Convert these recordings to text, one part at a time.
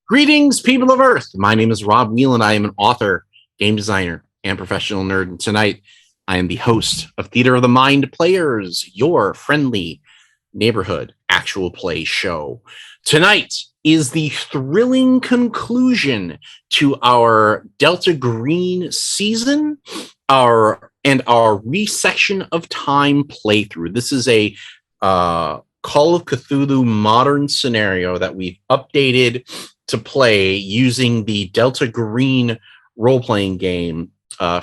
Greetings, people of Earth. My name is Rob Whelan. I am an author, game designer, and professional nerd. And tonight, I am the host of Theater of the Mind Players, your friendly neighborhood actual play show. Tonight is the thrilling conclusion to our Delta Green season, our Resection of Time playthrough. This is a Call of Cthulhu modern scenario that we've updated to play using the Delta Green role-playing game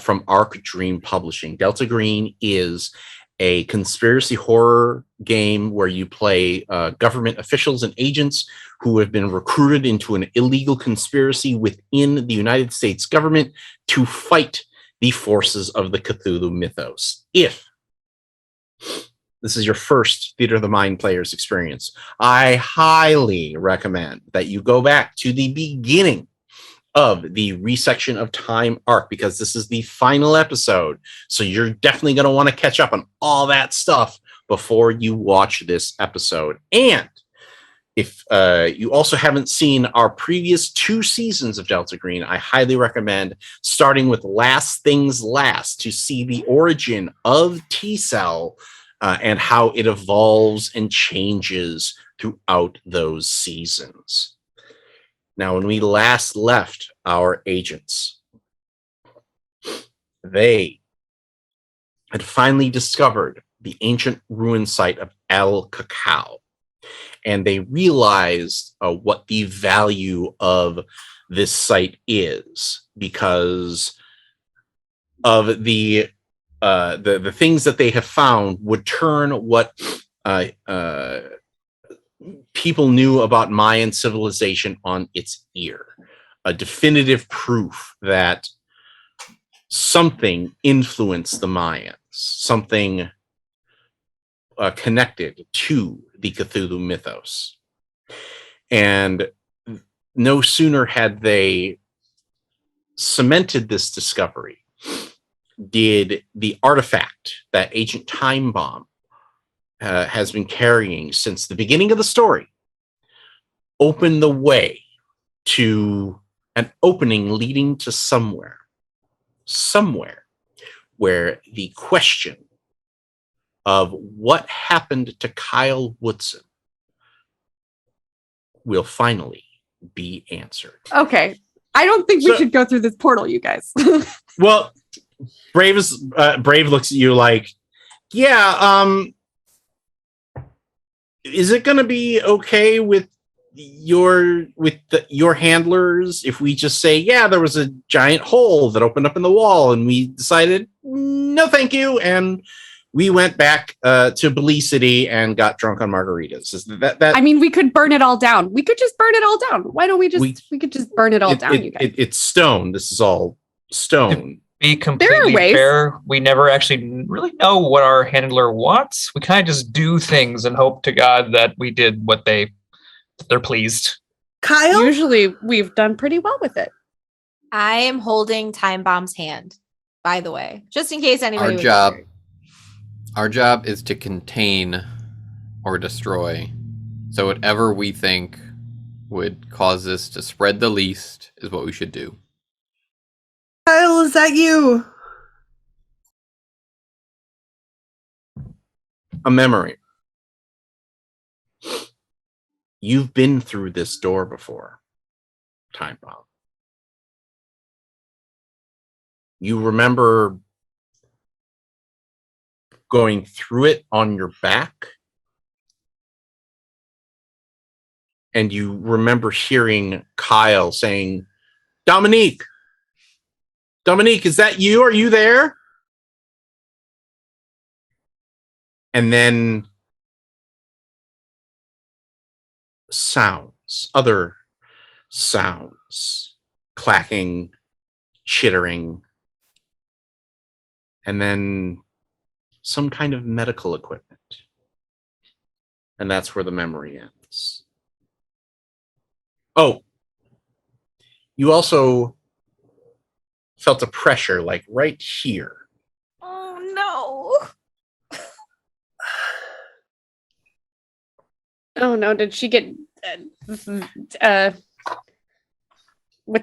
from Arc Dream Publishing. Delta Green is a conspiracy horror game where you play government officials and agents who have been recruited into an illegal conspiracy within the United States government to fight the forces of the Cthulhu mythos. If this is your first Theater of the Mind Players experience, I highly recommend that you go back to the beginning of the Resection of Time arc, because this is the final episode. So you're definitely going to want to catch up on all that stuff before you watch this episode. And if you also haven't seen our previous 2 seasons of Delta Green, I highly recommend starting with Last Things Last to see the origin of T-Cell and how it evolves and changes throughout those seasons. Now, when we last left our agents, they had finally discovered the ancient ruin site of El Cacao, and they realized what the value of this site is because of the things that they have found would turn what people knew about Mayan civilization on its ear. a definitive proof that something influenced the Mayans, something connected to the Cthulhu mythos. And no sooner had they cemented this discovery did the artifact that Agent Time Bomb has been carrying since the beginning of the story open the way to an opening leading to somewhere where the question of what happened to Kyle Woodson will finally be answered. Okay. I don't think we should go through this portal, you guys. Well, Brave looks at you like, yeah, is it going to be okay with your handlers if we just say, yeah, there was a giant hole that opened up in the wall and we decided no thank you, and we went back to Belize City and got drunk on margaritas? Is that I mean, we could burn it all down. We could just burn it all down. Why don't we could just burn it all down, you guys? It's stone. This is all stone. To be completely fair, we never actually really know what our handler wants. We kind of just do things and hope to God that we did what they're pleased. Kyle? Usually we've done pretty well with it. I am holding Time Bomb's hand, by the way, just in case anybody Our job is to contain or destroy. So whatever we think would cause this to spread the least is what we should do. Kyle, is that you? A memory. You've been through this door before, Time Bomb. You remember going through it on your back, and you remember hearing Kyle saying, Dominique, is that you? Are you there? And then other sounds, clacking, chittering, and then some kind of medical equipment. And that's where the memory ends. Oh, you also felt a pressure like right here. Oh no. Oh no, did she get with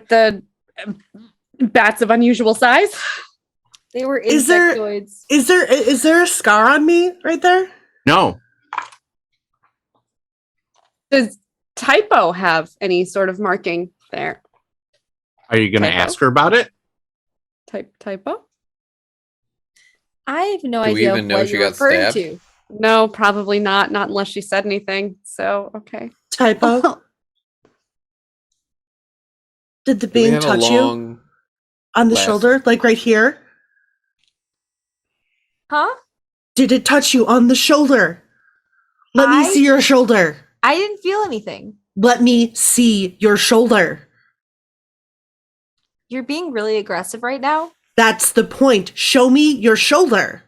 the bats of unusual size? They were insectoids. Is there a scar on me right there? No. Does Typo have any sort of marking there? Are you going to ask her about it? Typo? I have no Do we idea even know what she you're got referring stabbed? to. No, probably not. Not unless she said anything. So, okay. Typo? Did the beam touch you on the shoulder? Like right here? Huh? Did it touch you on the shoulder? Let me see your shoulder. I didn't feel anything. Let me see your shoulder. You're being really aggressive right now. That's the point. Show me your shoulder.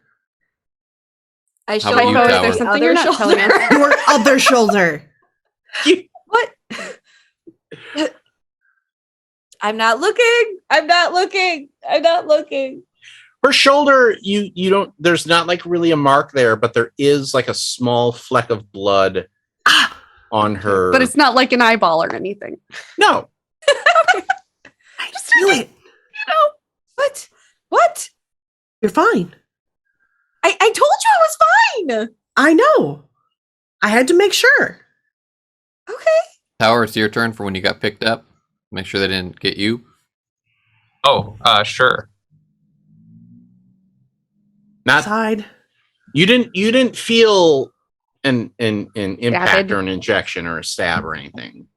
I show about you you, Tower? Is there something you're not telling us? Your other shoulder. What? I'm not looking. Her shoulder, you don't, there's not like really a mark there, but there is like a small fleck of blood on her. But it's not like an eyeball or anything. No. I just knew it. What? You're fine. I told you I was fine. I know. I had to make sure. Okay. Tower, it's your turn for when you got picked up. Make sure they didn't get you. Oh, sure. Not Side. you didn't feel an impact Stabbed. or an injection or a stab or anything.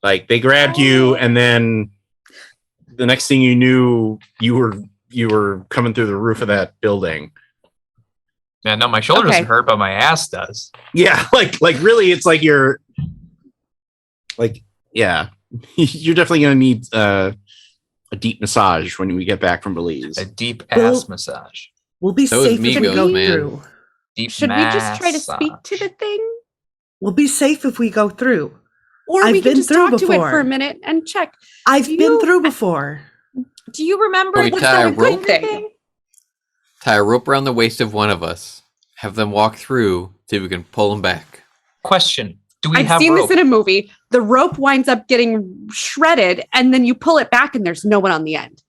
Like they grabbed you, and then the next thing you knew, you were coming through the roof of that building. Yeah, no, my shoulder doesn't hurt, but my ass does. Yeah, like really, it's like you're like, yeah. You're definitely going to need a deep massage when we get back from Belize. A deep ass massage. We'll be So is safe if we Migos, go man. through. Deep Should we just try to speak to the thing? We'll be safe if we go through. Or I've we can been just through talk to it before. for a minute and check. I've been through before. Do you remember Can we what's tie a that rope? thing? Tie a rope around the waist of one of us. Have them walk through. See if we can pull them back. Question. Do we I've have seen rope? this in a movie. The rope winds up getting shredded, and then you pull it back, and there's no one on the end.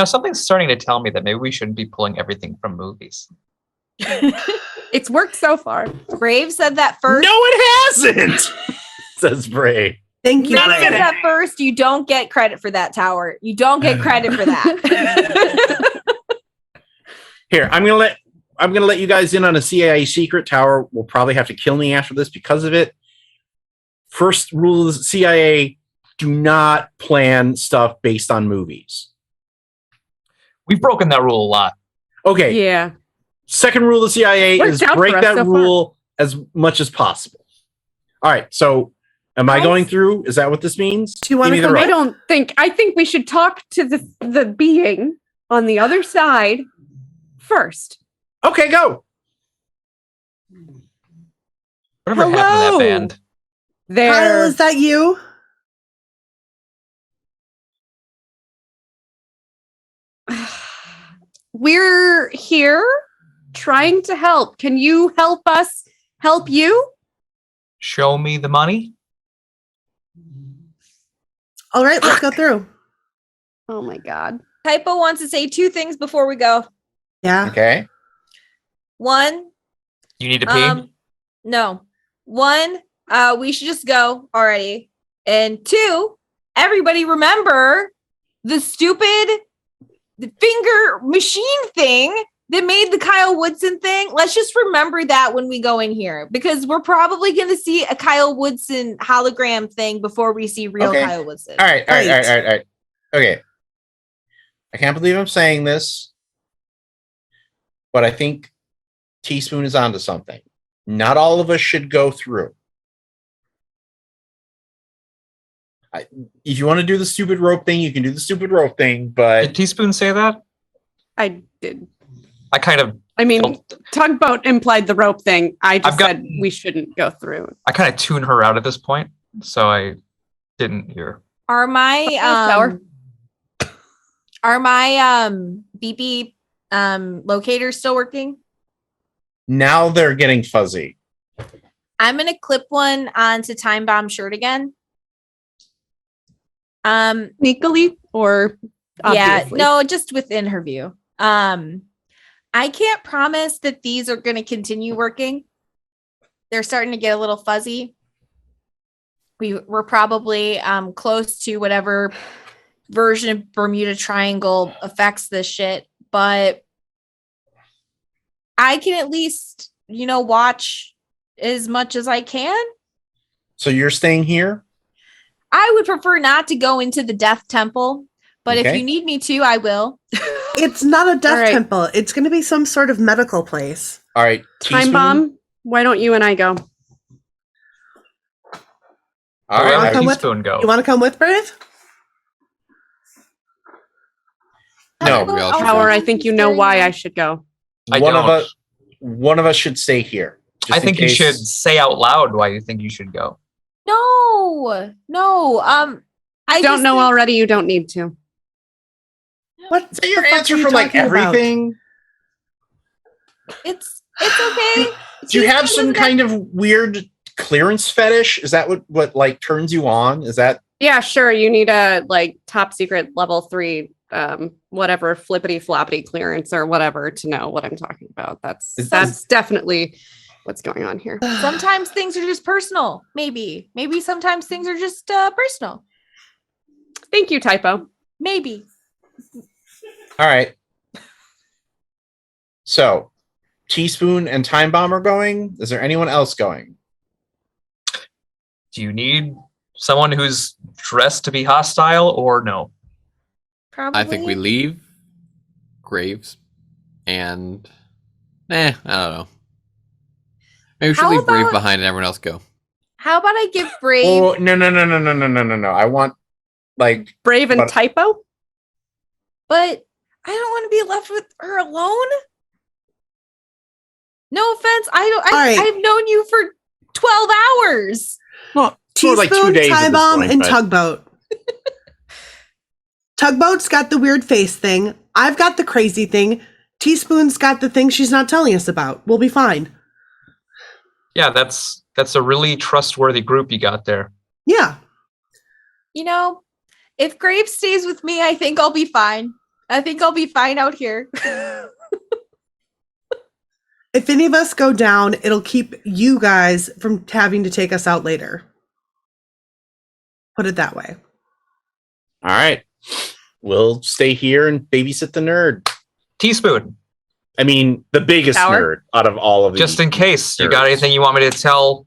Something's starting to tell me that maybe we shouldn't be pulling everything from movies. It's worked so far. Brave said that first. No, it hasn't, says Bray. Thank you. Brave None of said it. that first. You don't get credit for that, Tower. You don't get credit for that. Here, I'm gonna let you guys in on a CIA secret. Tower will probably have to kill me after this because of it. First rule of the CIA: do not plan stuff based on movies. We've broken that rule a lot. Okay. Yeah. Second rule of the CIA Worked is out break for us that so far. rule as much as possible. All right. So, am I going through? Is that what this means? Do you want Give to me the come? rope. I think we should talk to the being on the other side first. Okay, go. Whatever happened to Hello? that band? Kyle, There. is that you? We're here trying to help. Can you help us help you? Show me the money. All right, let's go through. Oh my God. Typo wants to say two things before we go. Yeah. Okay. One, You need to pee. no. One, we should just go already. And two, everybody remember the stupid finger machine thing that made the Kyle Woodson thing. Let's just remember that when we go in here, because we're probably going to see a Kyle Woodson hologram thing before we see real Okay. Kyle Woodson. All right. Okay. I can't believe I'm saying this, but I think Teaspoon is onto something. Not all of us should go through. If you want to do the stupid rope thing, you can do the stupid rope thing, Did but Teaspoon say that? I did. I kind of Tugboat implied the rope thing. I just I've got- said we shouldn't go through. tune her out at this point, so I didn't hear. Are my Sour. BP locators still working? now they're getting fuzzy. I'm gonna clip one onto Time Bomb shirt again. Sneakily or obviously? Yeah, no, just within her view. I can't promise that these are going to continue working. They're starting to get a little fuzzy. We're probably close to whatever version of Bermuda Triangle affects this shit, but I can at least, watch as much as I can. So you're staying here? I would prefer not to go into the Death Temple, but if you need me to, I will. It's not a death All right. temple. It's going to be some sort of medical place. All right. Time Teaspoon? Bomb, why don't you and I go? All Where right. would with- Teaspoon go? You want to come with, Brave? No. We all should Power, go. I think you know why I should go. I One don't. of us should stay here. just I in think you case- should say out loud why you think you should go. No. I Don't just know think- already, you don't need to. What? Is that your the fuck answer are you for like talking about? everything? It's okay. Do you have some kind of weird clearance fetish? Is that what like turns you on? Is that Yeah, sure. You need a top secret level 3, whatever flippity floppity clearance or whatever to know what I'm talking about. That's definitely what's going on here. Sometimes things are just personal. Maybe sometimes things are just personal. Thank you, Typo. Maybe. all right? So, Teaspoon and Time Bomb are going. Is there anyone else going? Do you need someone who's dressed to be hostile or no? Probably. I think we leave Graves and I don't know. Maybe we should How leave Brave about- behind and everyone else go. How about I give Brave? Oh no! I want Like Brave and but- typo? But I don't want to be left with her alone. No offense. All right. I've known you for 12 hours. well, for like 2 Teaspoon, days. at time this bomb, point, and but- tugboat. Tugboat's got the weird face thing. I've got the crazy thing. Teaspoon's got the thing she's not telling us about. We'll be fine. Yeah, that's a really trustworthy group you got there. Yeah. You know, if Graves stays with me, I think I'll be fine. I think I'll be fine out here. If any of us go down, it'll keep you guys from having to take us out later. Put it that way. All right. We'll stay here and babysit the nerd. Teaspoon, I mean, the biggest Tower? nerd out of all of these. just in case. You got nerds. anything you want me to tell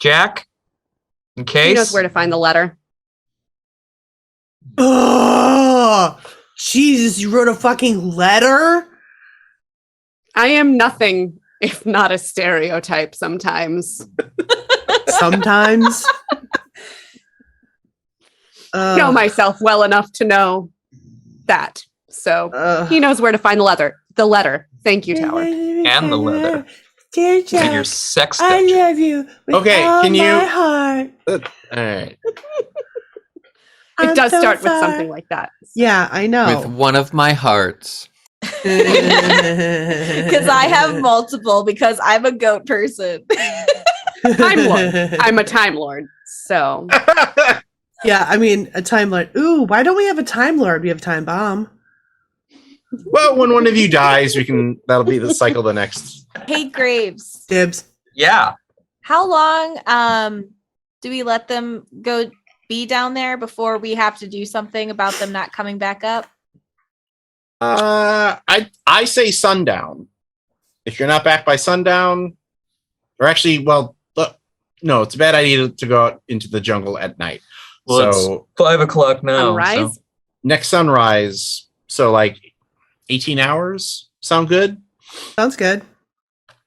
Jack? In case? He knows where to find the letter. Oh, Jesus, you wrote a fucking letter? I am nothing if not a stereotype sometimes. Sometimes. I know myself well enough to know that. So he knows where to find the letter. Thank you, Tower. And the leather. Dear And your Jack, sex I dungeon. love you with Okay, all can you- my heart. All right. It I'm does so start with sorry. something like that. Yeah, I With know. one of my hearts. Because I have multiple because I'm a goat person. Time Lord. I'm a Time Lord. So Yeah, I mean, a Time Lord. Ooh, why don't we have a Time Lord? We have a Time Bomb. Well, when one of you dies, that'll be the cycle the next. Hey, Graves. Dibs. Yeah. How long do we let them go be down there before we have to do something about them not coming back up? I say sundown. If you're not back by sundown, or actually, well, no, it's a bad idea to go out into the jungle at night. Well, So it's 5 o'clock now. sunrise. so- next sunrise, so like 18 hours. Sound good? Sounds good.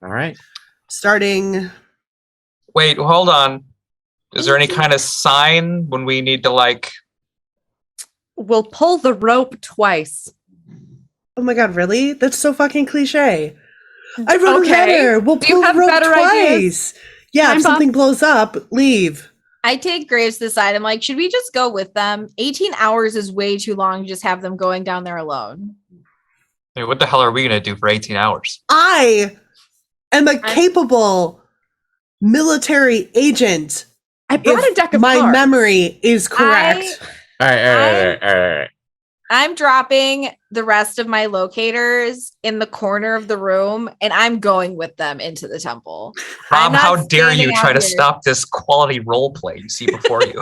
All right. Starting. Wait, hold on. Is there any kind of sign when we need to like? We'll pull the rope twice. Oh my god, really? That's so fucking cliche. I wrote Okay. a letter. We'll Do you pull the have rope better twice. ideas? Yeah, Time if Bomb? something blows up, leave. I take Graves to the side. I'm like, should we just go with them? 18 hours is way too long to just have them going down there alone. I mean, what the hell are we gonna do for 18 hours? I am a capable military agent. I brought If a deck of my cards. memory is correct. All right. I'm dropping the rest of my locators in the corner of the room and I'm going with them into the temple. I'm Rob, not how dare you standing try out to here. stop this quality role play you see before you?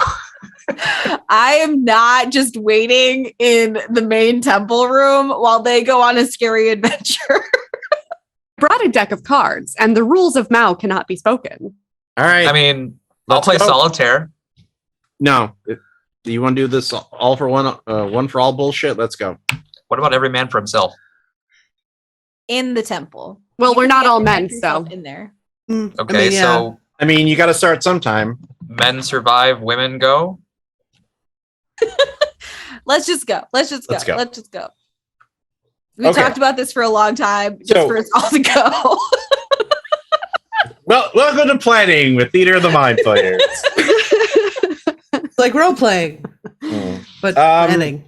I am not just waiting in the main temple room while they go on a scary adventure. Brought a deck of cards, and the rules of Mao cannot be spoken. All right. I mean, I'll Let's play go. solitaire. No. Do you want to do this all for one, one for all bullshit? Let's go. What about every man for himself? In the temple. Well, You we're can not get all your men, yourself so in there. Okay, so I mean, you got to start sometime. men survive, women go. Let's just go. Let's just go. Let's go. Let's just go. We Okay. talked about this for a long time, just So- for us all to go. Well, welcome to planning with Theater of the Mind Players. It's like role playing, but planning.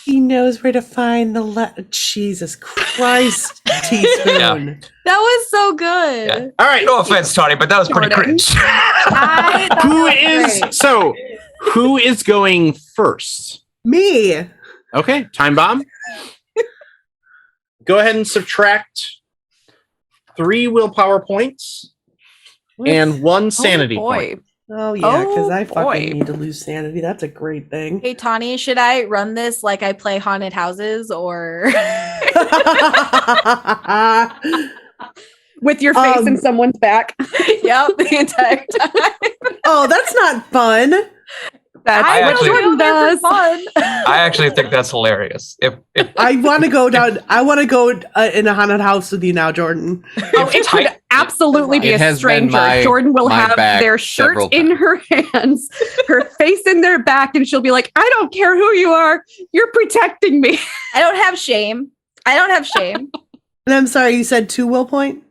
He knows where to find the Jesus Christ, Teaspoon. That was so good. Yeah. All right. No offense, Tony, but that was pretty Jordan. cringe. I thought Who that was is great. so? Who is going first? Me. Okay, time bomb. Go ahead and subtract 3 willpower points and 1 sanity point. Oh yeah, because I fucking boy. need to lose sanity. That's a great thing. Hey Tawny, should I run this like I play haunted houses or with your face in someone's back. yep, the entire time? Oh, that's not fun. That's I what actually- Jordan does. fun. I actually think that's hilarious. If I want to go down. I want to go in a haunted house with you now, Jordan. Oh, it could Ti- absolutely be It a has been stranger. Jordan will my have back their shirt several in her hands, her face in their back, and she'll be like, I don't care who you are. You're protecting me. I don't have shame. I don't have shame. And I'm sorry, you said 2 will point?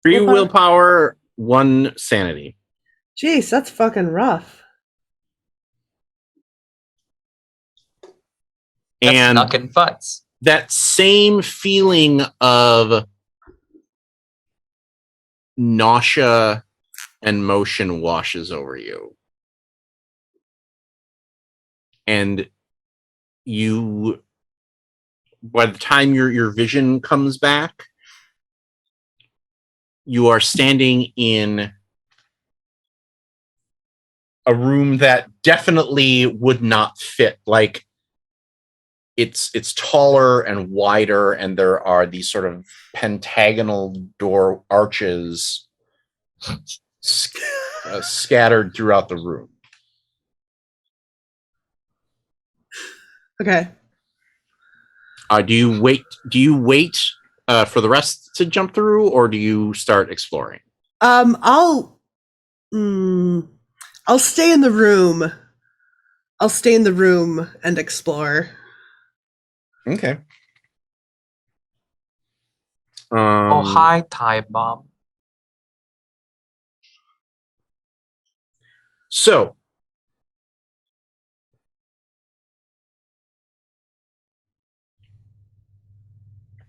3 Willpower? willpower, 1 sanity. Jeez, that's fucking rough. That's And knocking futz. that same feeling of nausea and motion washes over you. And you, by the time your vision comes back, you are standing in a room that definitely would not fit. Like, it's taller and wider, and there are these sort of pentagonal door arches scattered throughout the room. Okay. Do you wait for the rest to jump through, or do you start exploring? I'll stay in the room. I'll stay in the room and explore. Okay. Oh, hi, Time Bomb. So,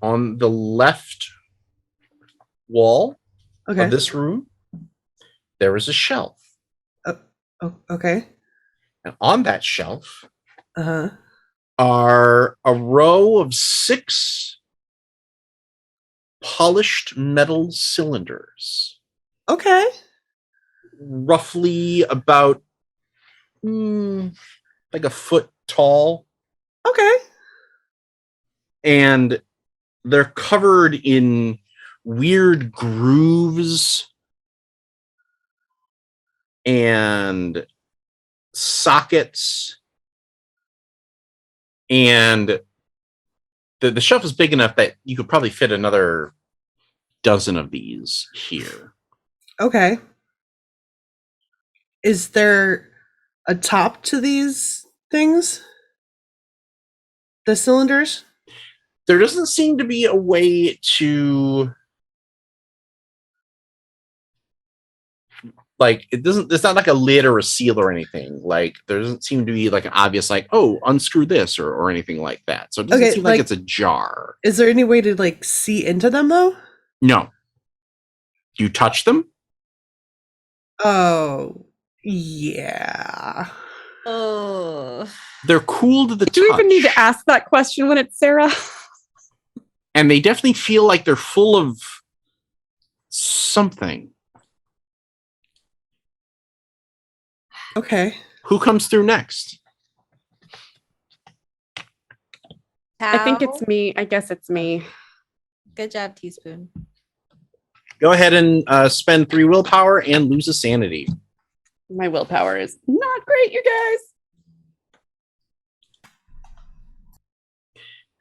on the left wall Okay. of this room, there is a shelf. Oh, okay. And on that shelf Uh-huh. are a row of 6 polished metal cylinders, Okay. roughly about like a foot tall, Okay. and they're covered in weird grooves and sockets, and the shelf is big enough that you could probably fit another dozen of these here. Okay. Is there a top to these things? The cylinders? There doesn't seem to be a way to, like, it's not like a lid or a seal or anything. Like, there doesn't seem to be like an obvious, like, oh, unscrew this or anything like that. So it doesn't seem like it's a jar. Is there any way to like see into them though? No. Do you touch them? Oh, yeah. Oh. They're cool to the touch. Do you even need to ask that question when it's Sarah? And they definitely feel like they're full of something. Okay. Who comes through next? I think it's me. I guess it's me. Good job, Teaspoon. Go ahead and spend 3 willpower and lose a sanity. My willpower is not great, you guys.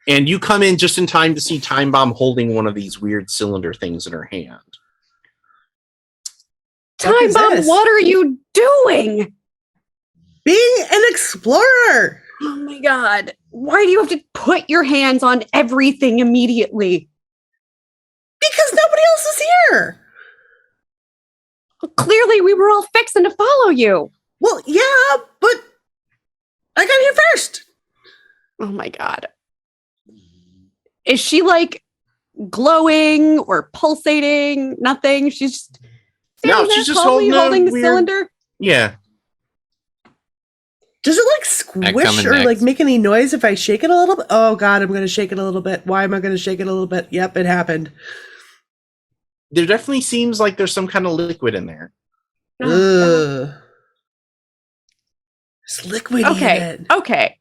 And you come in just in time to see Time Bomb holding one of these weird cylinder things in her hand. Time Bomb, what are you doing? Being an explorer. Oh my god. Why do you have to put your hands on everything immediately? Because nobody else is here. Well, clearly, we were all fixing to follow you. Well, yeah, but I got here first. Oh my god. Is she like glowing or pulsating? Nothing. She's just No, there she's just calmly holding the weird cylinder. Yeah. Does it like squish or like make any noise if I shake it a little bit? Oh god, I'm going to shake it a little bit. Why am I going to shake it a little bit? Yep, it happened. There definitely seems like there's some kind of liquid in there. Ugh. There's liquid in it. Okay.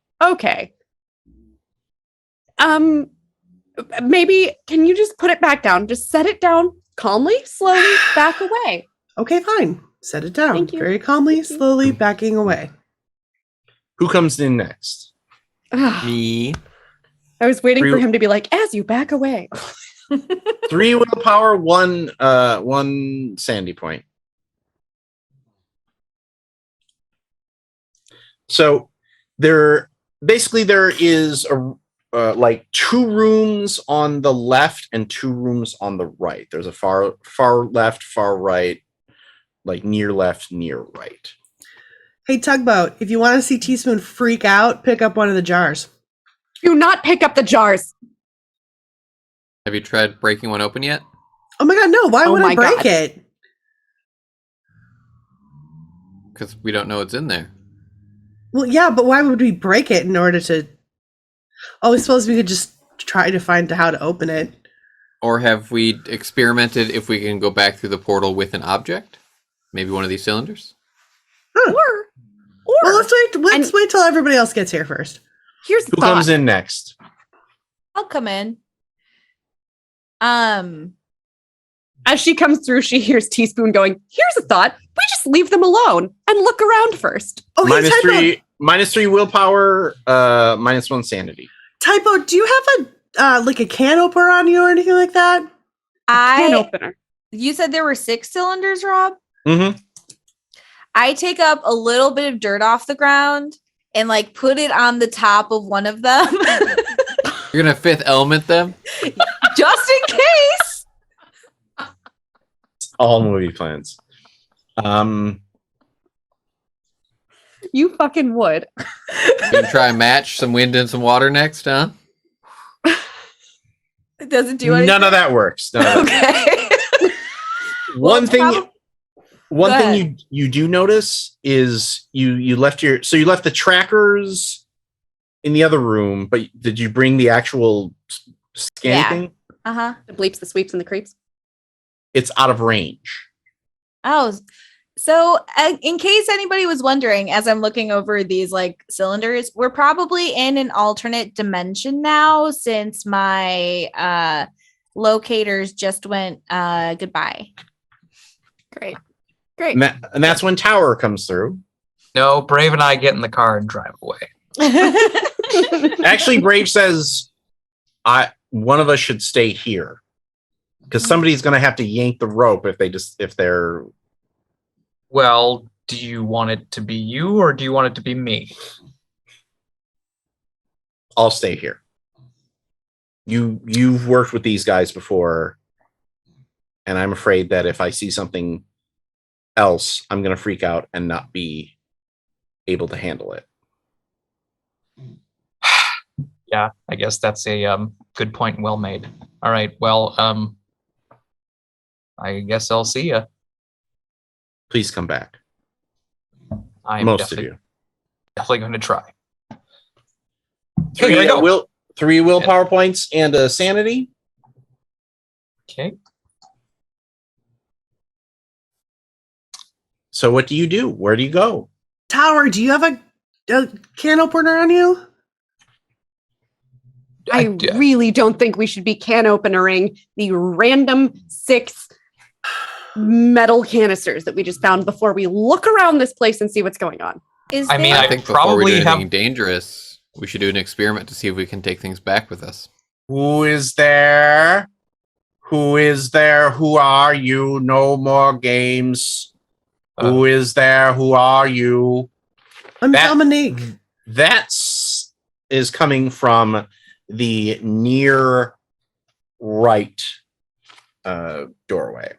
Maybe can you just put it back down? Just set it down calmly, slowly, back away. Okay, fine. Set it down. Thank you. Very calmly, slowly backing away. Who comes in next? Me. I was waiting for him to be like, as you back away. 3 willpower, one sanity point. So there is like 2 rooms on the left and 2 rooms on the right. There's a far left, far right, like near left, near right. Hey, Tugboat, if you want to see Teaspoon freak out, pick up one of the jars. Do not pick up the jars. Have you tried breaking one open yet? Oh my god, no. Why would I break it? Because we don't know what's in there. Well, yeah, but why would we break it in order to... Oh, I suppose we could just try to find how to open it. Or have we experimented if we can go back through the portal with an object? Maybe one of these cylinders? Huh. Well, let's wait till everybody else gets here first. Here's the Who comes in next? I'll come in. As she comes through, she hears Teaspoon going, here's a thought. We just leave them alone and look around first. Oh, hey, -3 willpower, -1 sanity. Typo, do you have a can opener on you or anything like that? Can opener. You said there were 6 cylinders, Rob? Mm-hmm. I take up a little bit of dirt off the ground and like put it on the top of one of them. You're gonna 5th element them? Just in case. All movie plans. You fucking would. You gonna try and match some wind and some water next, huh? It doesn't do anything. None of that works. Okay. One thing you do notice is you left the trackers in the other room, but did you bring the actual scanning thing? Uh-huh. The bleeps, the sweeps, and the creeps. It's out of range. Oh, so in case anybody was wondering, as I'm looking over these like cylinders, we're probably in an alternate dimension now since my locators just went goodbye. Great. And that's when Tower comes through. No, Brave and I get in the car and drive away. Actually, Brave says, one of us should stay here. Because somebody's going to have to yank the rope if they're... Well, do you want it to be you or do you want it to be me? I'll stay here. You've worked with these guys before, and I'm afraid that if I see something else, I'm going to freak out and not be able to handle it. Yeah, I guess that's a good point and well made. All right, well, I guess I'll see ya. Please come back. I'm Most of you. Definitely going to try. 3 willpower points and a sanity. Okay. So what do you do? Where do you go? Tower, do you have a can opener on you? I really don't think we should be can openering the random 6 metal canisters that we just found before we look around this place and see what's going on. I think before we do anything dangerous, we should do an experiment to see if we can take things back with us. Who is there? Who is there? Who are you? No more games. Who is there? Who are you? I'm Dominique. That is coming from the near right doorway.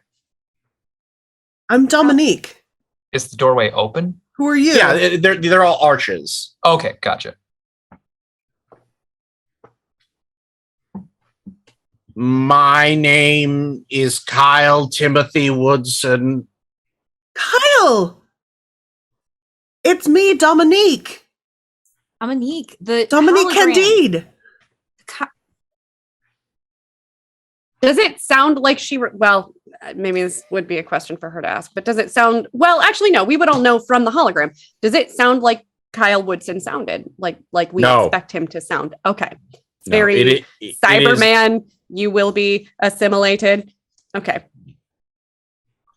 I'm Dominique. Is the doorway open? Who are you? Yeah, they're all arches. Okay, gotcha. My name is Kyle Timothy Woodson. Kyle! It's me, Dominique. Dominique. Dominique Candide. Does it sound like well, maybe this would be a question for her to ask, but does it sound, well, actually, no, we would all know from the hologram. Does it sound like Kyle Woodson sounded? Like we expect him to sound? Okay. It's very Cyberman. You will be assimilated. Okay.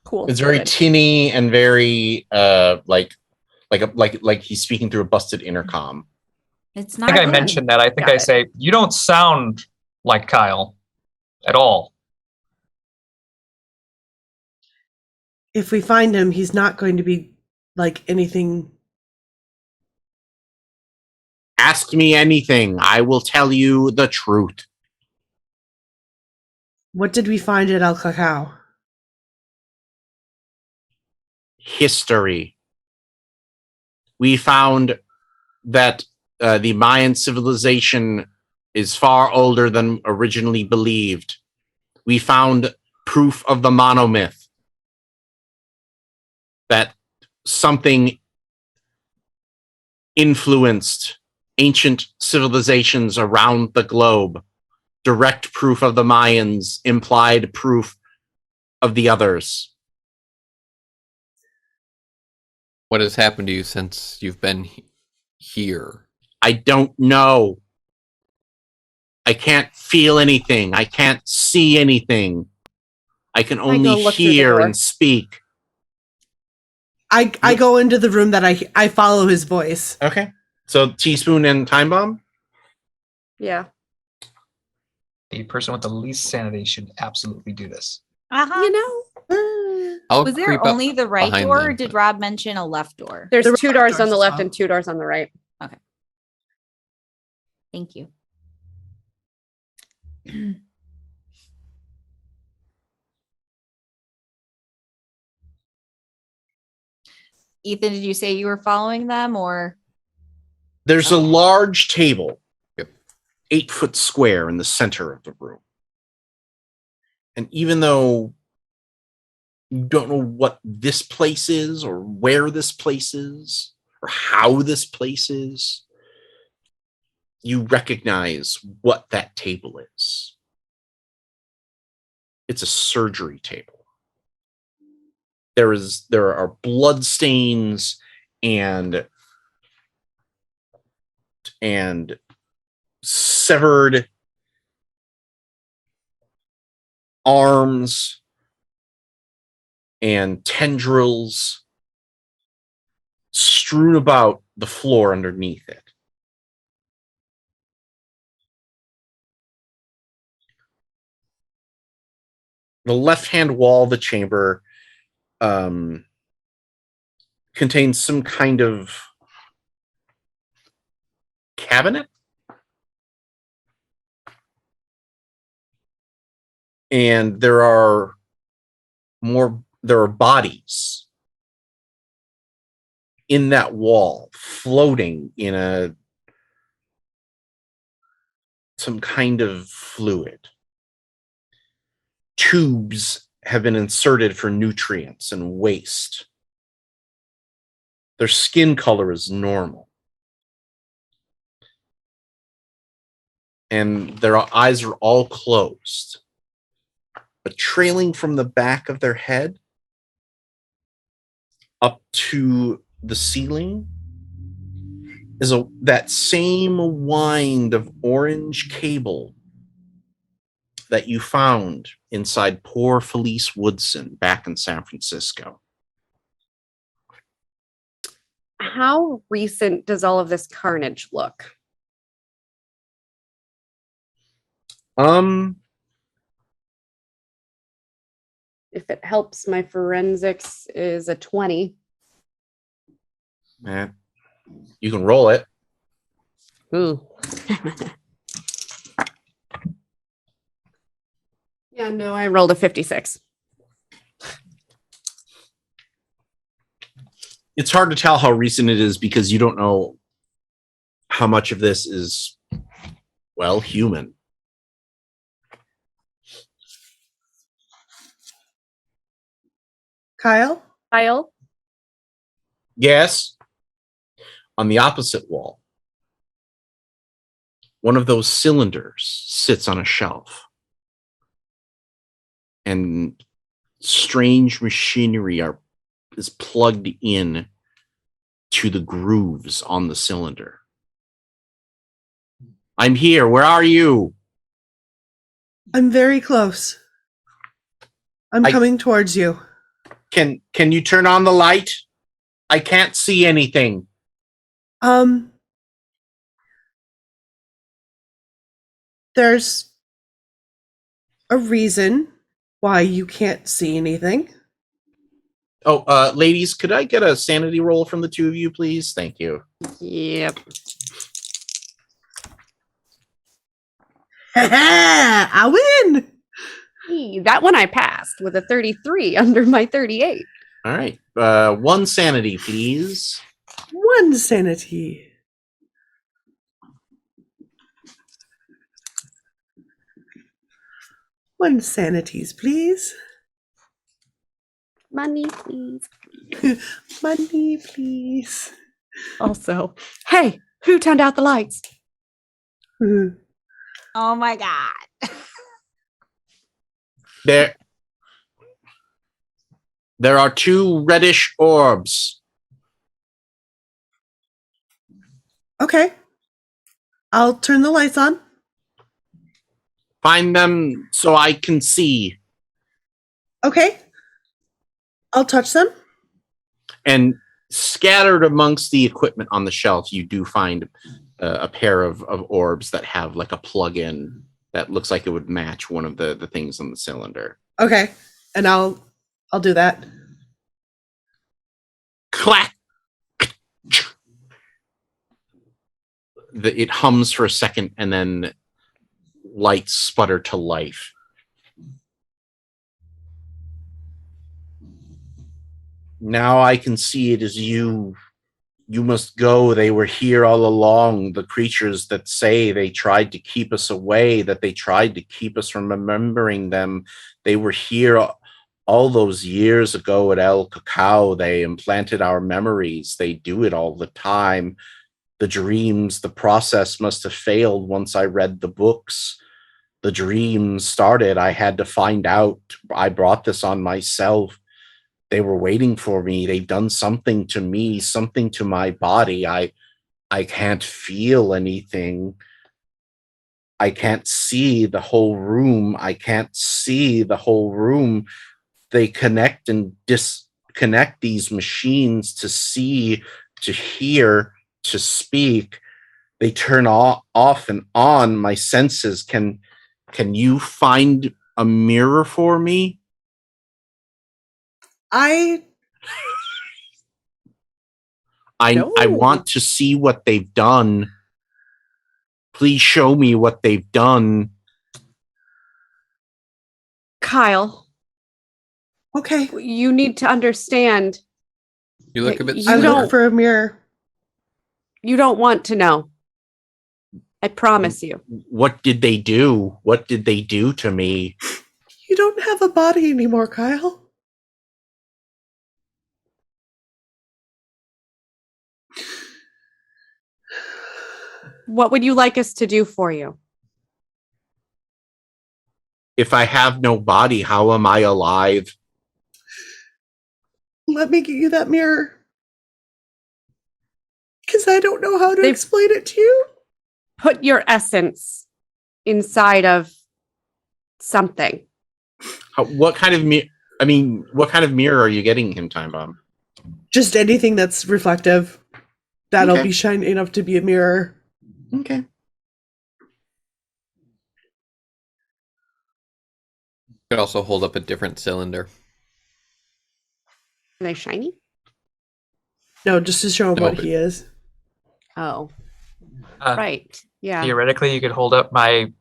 Cool. It's very tinny and very like he's speaking through a busted intercom. It's not. I think I mentioned that. I think I say, you don't sound like Kyle. at all. If we find him, he's not going to be like anything. Ask me anything. I will tell you the truth. What did we find at El Cacao? History. We found that the Mayan civilization is far older than originally believed. We found proof of the monomyth. That something influenced ancient civilizations around the globe. Direct proof of the Mayans, implied proof of the others. What has happened to you since you've been here? I don't know. I can't feel anything. I can't see anything. I can go only look through the hear door. and speak. I go into the room that I follow his voice. Okay. So teaspoon and time bomb? Yeah. The person with the least sanity should absolutely do this. You know, I'll Was creep there up only the right behind door, them, or did but- Rob mention a left door? there's There were 2 left doors on doors the as left well. and 2 doors on the right. Thank you. Ethan, did you say you were following them, or? There's a large table, Yep. 8 foot square in the center of the room. And even though you don't know what this place is or where this place is or how this place is, you recognize what that table is. It's a surgery table. There are blood stains and severed arms and tendrils strewn about the floor underneath it. The left-hand wall of the chamber contains some kind of cabinet. And there are bodies in that wall floating in some kind of fluid. Tubes have been inserted for nutrients and waste. Their skin color is normal. And their eyes are all closed. But trailing from the back of their head up to the ceiling is that same wind of orange cable that you found inside poor Felice Woodson back in San Francisco. How recent does all of this carnage look? If it helps, my forensics is a 20. Man, you can roll it. Ooh. Yeah, no, I rolled a 56. It's hard to tell how recent it is because you don't know how much of this is, well, human. Kyle? Kyle? Yes. On the opposite wall, one of those cylinders sits on a shelf. And strange machinery is plugged in to the grooves on the cylinder. I'm here. Where are you? I'm very close. I'm coming towards you. Can you turn on the light? I can't see anything. There's a reason why you can't see anything. Oh, ladies, could I get a sanity roll from the two of you, please? Thank you. Yep. I win. Hey, that one I passed with a 33 under my 38. All right. One sanity, please. One sanity. One sanities, please. Money, please. Money, please. Also, hey, who turned out the lights? Oh my god. There are two reddish orbs. Okay. I'll turn the lights on. Find them so I can see. Okay. I'll touch them. And scattered amongst the equipment on the shelf, you do find a pair of orbs that have like a plug-in that looks like it would match one of the things on the cylinder. Okay. And I'll do that. Clack! It hums for a second and then lights sputter to life. Now I can see it as you. You must go. They were here all along. The creatures that say they tried to keep us away, that they tried to keep us from remembering them. They were here all those years ago at El Cacao. They implanted our memories. They do it all the time. The dreams, the process must have failed once I read the books. The dreams started. I had to find out. I brought this on myself. They were waiting for me. They've done something to me, something to my body. I can't feel anything. I can't see the whole room. I can't see the whole room. They connect and disconnect these machines to see, to hear, to speak. They turn off and on my senses. Can you find a mirror for me? I want to see what they've done. Please show me what they've done. Kyle. Okay. You need to understand. You look a bit. I look for a mirror. You don't want to know. I promise you. What did they do? What did they do to me? You don't have a body anymore, Kyle. What would you like us to do for you? If I have no body, how am I alive? Let me get you that mirror. Because I don't know how to explain it to you. Put your essence inside of something. What kind of mirror? I mean, what kind of mirror are you getting him, Time Bomb? Just anything that's reflective. That'll be shiny enough to be a mirror. Okay. Could also hold up a different cylinder. Are they shiny? No, just to show him what he is. Oh. Right. Yeah. Theoretically, you could hold up my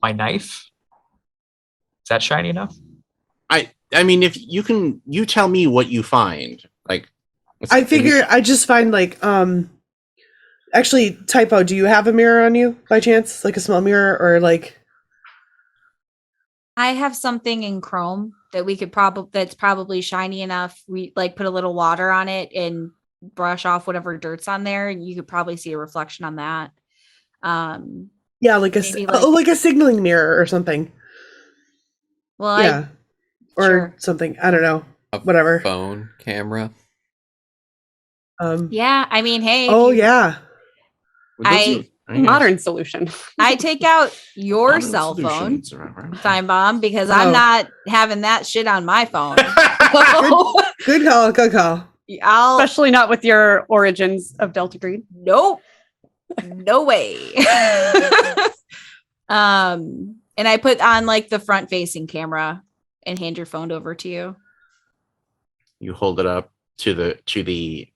knife. Is that shiny enough? I mean, if you tell me what you find. Like, I figure I just find like actually, Typo, do you have a mirror on you by chance? Like a small mirror or like I have something in chrome that we could that's probably shiny enough. We like put a little water on it and brush off whatever dirt's on there, and you could probably see a reflection on that. Yeah, like like a signaling mirror or something. Well, yeah. Or something. I don't know. Whatever. Phone camera. Yeah, I mean, hey. Oh yeah. Modern solution. I take out your cell phone, Time Bomb, because I'm not having that shit on my phone. Good call. Good call. Especially not with your origins of Delta Green. Nope. No way. And I put on like the front facing camera and hand your phone over to you. You hold it up to the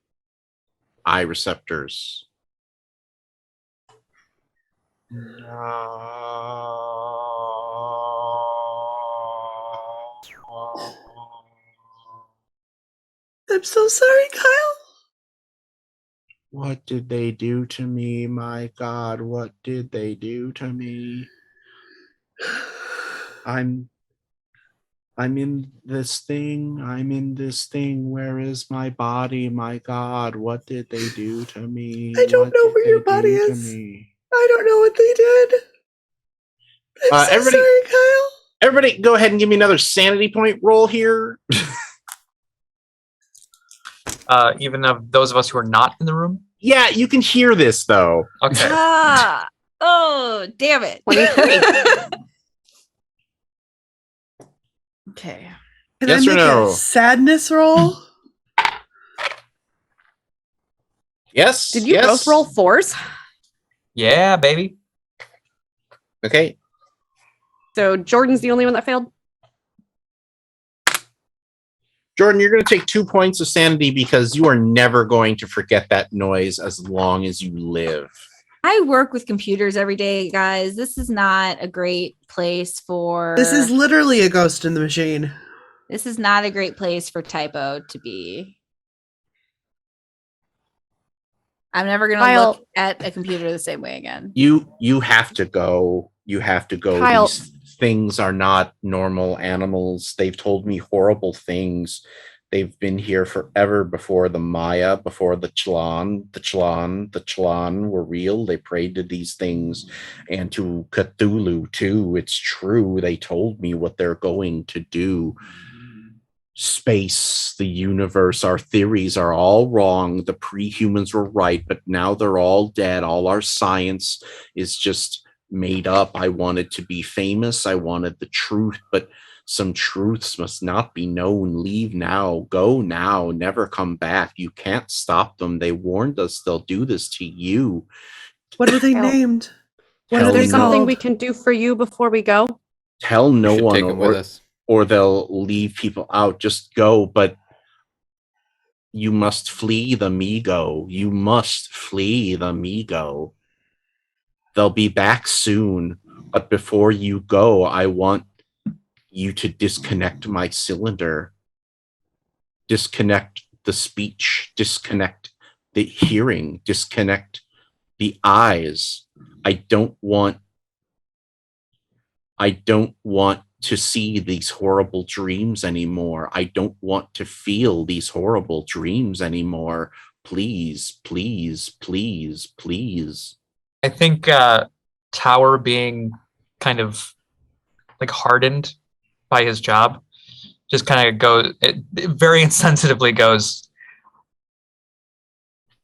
eye receptors. I'm so sorry, Kyle. What did they do to me? My God, what did they do to me? I'm in this thing. I'm in this thing. Where is my body? My God, what did they do to me? I don't What know did where they your body do to is. me? I don't know what they did. I'm so Everybody- sorry, Kyle. Everybody, go ahead and give me another sanity point roll here. Even of those of us who are not in the room. Yeah, you can hear this though. Okay. Oh, damn it. 23. Okay. Can Yes I or make no? a sadness roll? Yes. Did you yes. both roll 4s? Yeah, baby. Okay. So Jordan's the only one that failed? Jordan, you're going to take 2 points of sanity because you are never going to forget that noise as long as you live. I work with computers every day, guys. This is not a great place for. This is literally a ghost in the machine. This is not a great place for typo to be. I'm never gonna Kyle- look at a computer the same way again. You have to go. You have to go. Kyle- These things are not normal animals. They've told me horrible things. They've been here forever before the Maya, before the Chlan. The Chlan were real. They prayed to these things and to Cthulhu too. It's true. They told me what they're going to do. Space, the universe, our theories are all wrong. The pre-humans were right, but now they're all dead. All our science is just made up. I wanted to be famous. I wanted the truth, but some truths must not be known. Leave now. Go now. Never come back. You can't stop them. They warned us they'll do this to you. What are they Kyle- named? What Is are Is they there something called? we can do for you before we go? Tell no We should one, take him with us. or they'll leave people out. Just go, but you must flee the Migo. You must flee the Migo. They'll be back soon, but before you go, I want you to disconnect my cylinder. Disconnect the speech, disconnect the hearing, disconnect the eyes. I don't want to see these horrible dreams anymore. I don't want to feel these horrible dreams anymore. Please, please, please, please. I think Tower being kind of like hardened by his job just kind of goes, it very insensitively goes,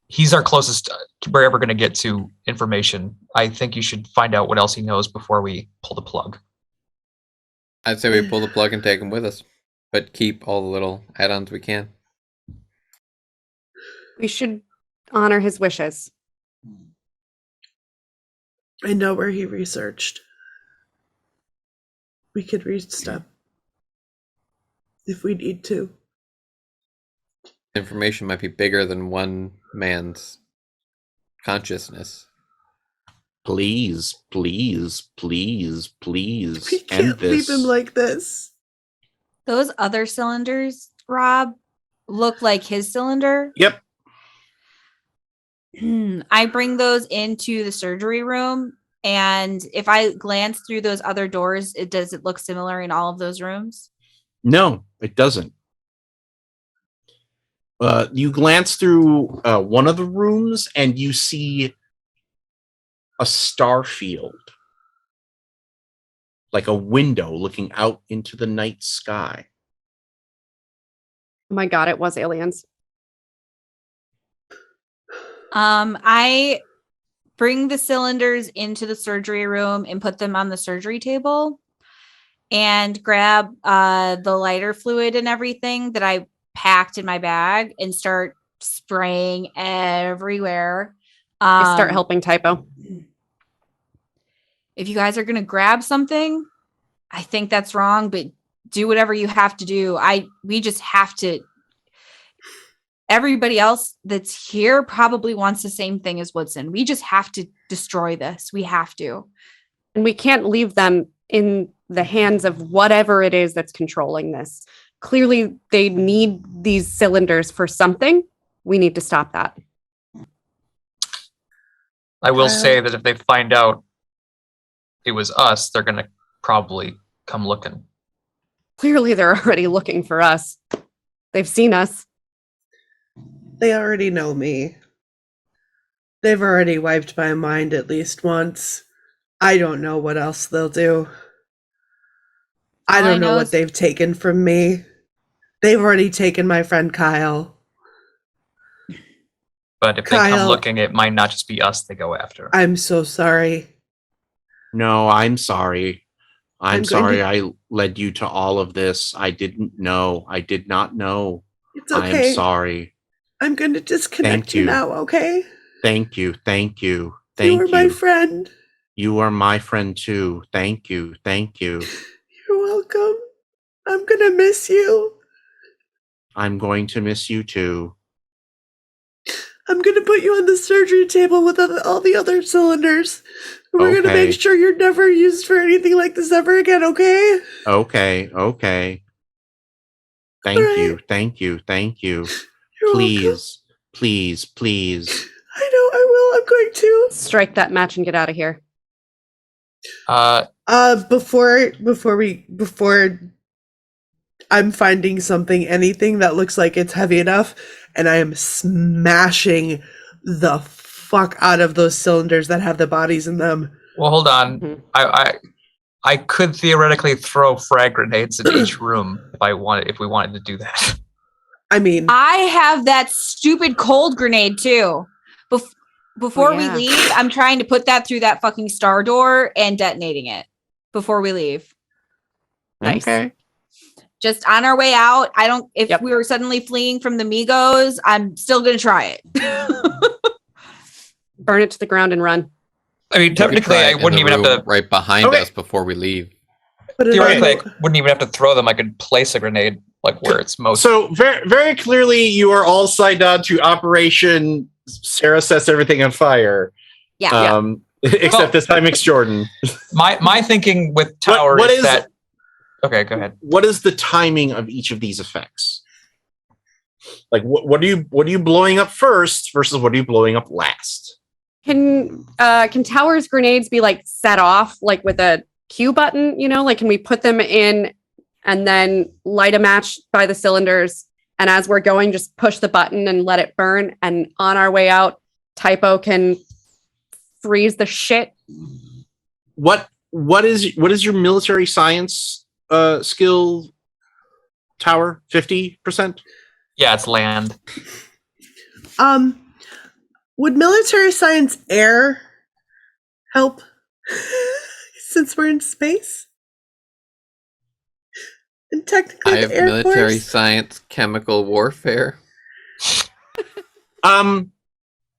he's our closest we're ever going to get to information. I think you should find out what else he knows before we pull the plug. I'd say we pull the plug and take him with us, but keep all the little add-ons we can. We should honor his wishes. I know where he researched. We could reach stuff if we need to. Information might be bigger than one man's consciousness. Please, please, please, please We end can't leave this. him like this. Those other cylinders, Rob, look like his cylinder. Yep. I bring those into the surgery room, and if I glance through those other doors, does it look similar in all of those rooms? No, it doesn't. You glance through one of the rooms and you see a star field, like a window looking out into the night sky. Oh my God, it was aliens. I bring the cylinders into the surgery room and put them on the surgery table and grab the lighter fluid and everything that I packed in my bag and start spraying everywhere. I start helping typo. if you guys are going to grab something, I think that's wrong, but do whatever you have to do. We just have to. Everybody else that's here probably wants the same thing as Woodson. We just have to destroy this. We have to. And we can't leave them in the hands of whatever it is that's controlling this. Clearly, they need these cylinders for something. We need to stop that. I will say that if they find out it was us, they're going to probably come looking. Clearly, they're already looking for us. They've seen us. They already know me. They've already wiped my mind at least once. I don't know what else they'll do. I don't know what they've taken from me. They've already taken my friend Kyle. But if they come looking, it might not just be us they go after. I'm so sorry. No, I'm sorry. I'm sorry I led you to all of this. I didn't know. I did not know. It's okay. I'm sorry. I'm going to disconnect you now, okay? Thank you. Thank you. You were my friend. You are my friend too. Thank you. Thank you. You're welcome. I'm going to miss you. I'm going to miss you too. I'm going to put you on the surgery table with all the other cylinders. We're going to make sure you're never used for anything like this ever again, okay? Okay. Thank you. Thank you. Thank you. Please. I know, I will. I'm going to strike that match and get out of here. Before I'm finding anything that looks like it's heavy enough, and I am smashing the fuck out of those cylinders that have the bodies in them. Well, hold on. Mm-hmm. I could theoretically throw frag grenades in each room if we wanted to do that. I mean, I have that stupid cold grenade too. Before we leave, I'm trying to put that through that fucking star door and detonating it before we leave. Nice. Okay. Just on our way out. If we were suddenly fleeing from the Migos, I'm still going to try it. Burn it to the ground and run. I mean, technically, I wouldn't even have to... Right behind us before we leave. Theoretically, I wouldn't even have to throw them. I could place a grenade where it's most... So, very, very clearly, you are all signed on to Operation Sarah Sets Everything on Fire. Yeah. Except this time it's Jordan. My thinking with Tower is that... Okay, go ahead. What is the timing of each of these effects? Like, what are you blowing up first versus what are you blowing up last? Can Tower's grenades be set off with a Q button? Can we put them in and then light a match by the cylinders, and as we're going, just push the button and let it burn, and on our way out, Typo can freeze the shit? What is your military science skill, Tower? 50%? Yeah, it's land. Would military science air help since we're in space? And technically, I have the Air military Force? science, chemical warfare. All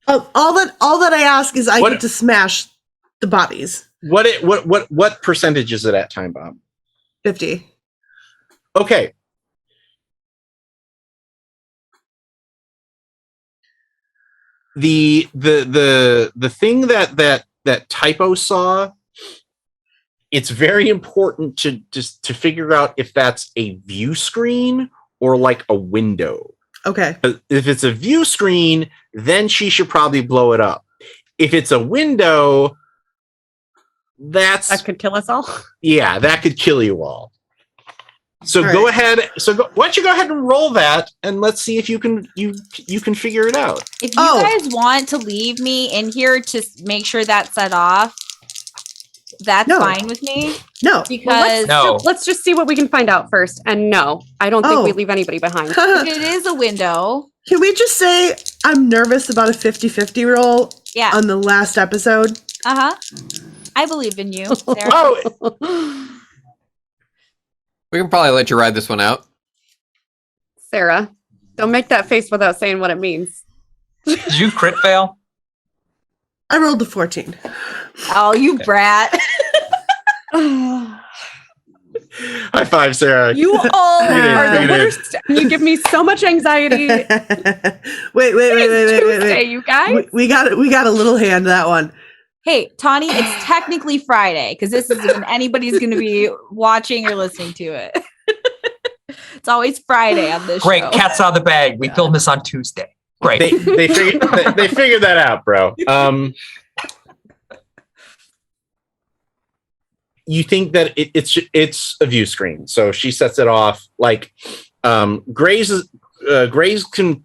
that I ask is I get to smash the bodies. What percentage is it at, Time Bomb? 50. Okay. The thing that Typo saw, it's very important to figure out if that's a view screen or a window. Okay. If it's a view screen, then she should probably blow it up. If it's a window, that could kill us all. Yeah, that could kill you all. So all go right. ahead. Why don't you go ahead and roll that, and let's see if you can figure it out. If you guys want to leave me in here to make sure that's set off, that's fine with me. No, because let's just see what we can find out first. And no, I don't think we leave anybody behind. If it is a window, can we just say I'm nervous about a 50-50 roll? Yeah. On the last episode. I believe in you, Sarah. We can probably let you ride this one out. Sarah, don't make that face without saying what it means. Did you crit fail? I rolled a 14. Oh, you brat. High five, Sarah. You all Bring it in, are bring the it in. worst. And you give me so much anxiety. wait, It's Tuesday, you guys. We got a little hand that one. Hey, Tawny, it's technically Friday because this is when anybody's going to be watching or listening to it. It's always Friday on this Great, show. cat's out of the bag. We filmed this on Tuesday. Great. They figured that out, bro. You think that it's a view screen, so she sets it off. Like Grays can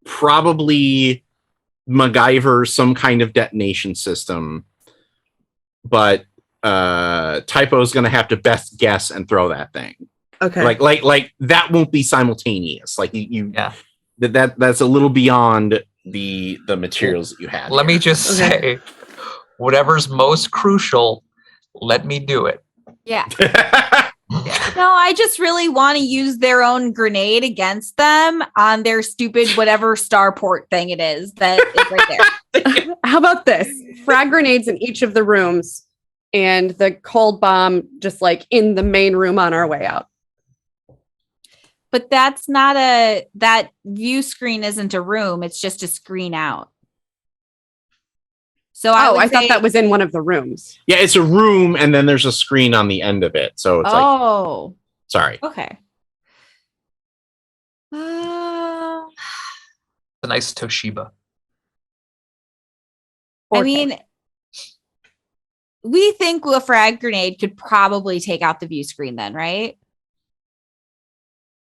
probably MacGyver some kind of detonation system, but Typo's going to have to best guess and throw that thing. Okay. Like that won't be simultaneous. Like you Yeah. that's a little beyond the materials that you have. Let me just say, whatever's most crucial, let me do it. Yeah. No, I just really want to use their own grenade against them on their stupid whatever starport thing it is that is right there. How about this? Frag grenades in each of the rooms and the cold bomb just like in the main room on our way out. But that's not that view screen isn't a room. It's just a screen out. So I thought that was in one of the rooms. Yeah, it's a room, and then there's a screen on the end of it. So it's like, sorry. Okay. A nice Toshiba. I mean, we think a frag grenade could probably take out the view screen then, right?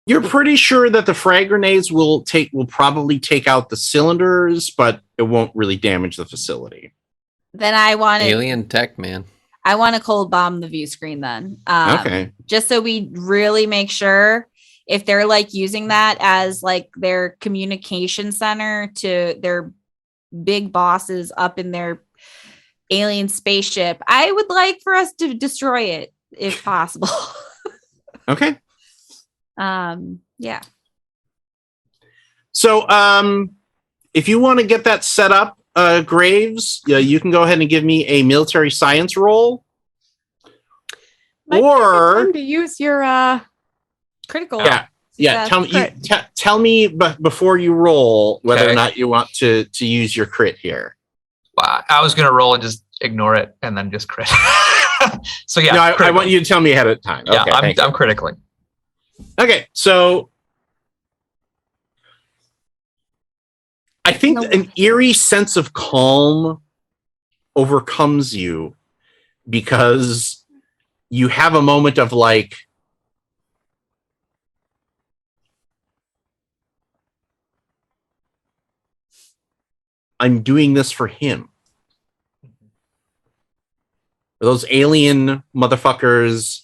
You're pretty sure that the frag grenades will probably take out the cylinders, but it won't really damage the facility. Then I want Alien tech, man. I want to cold bomb the view screen then. Okay. Just so we really make sure if they're like using that as like their communication center to their big bosses up in their alien spaceship, I would like for us to destroy it if possible. Okay. Yeah. So, if you want to get that set up, Graves, you can go ahead and give me a military science roll. Might Or- be time to use your Critical. Yeah. Tell me before you roll whether or Okay. not you want to use your crit here. I was going to roll and just ignore it and then just crit. So yeah. No, I critical. want you to tell me ahead of time. Yeah, Okay, I'm thank you. critically. Okay, so I think an eerie sense of calm overcomes you because you have a moment of like, I'm doing this for him. Those alien motherfuckers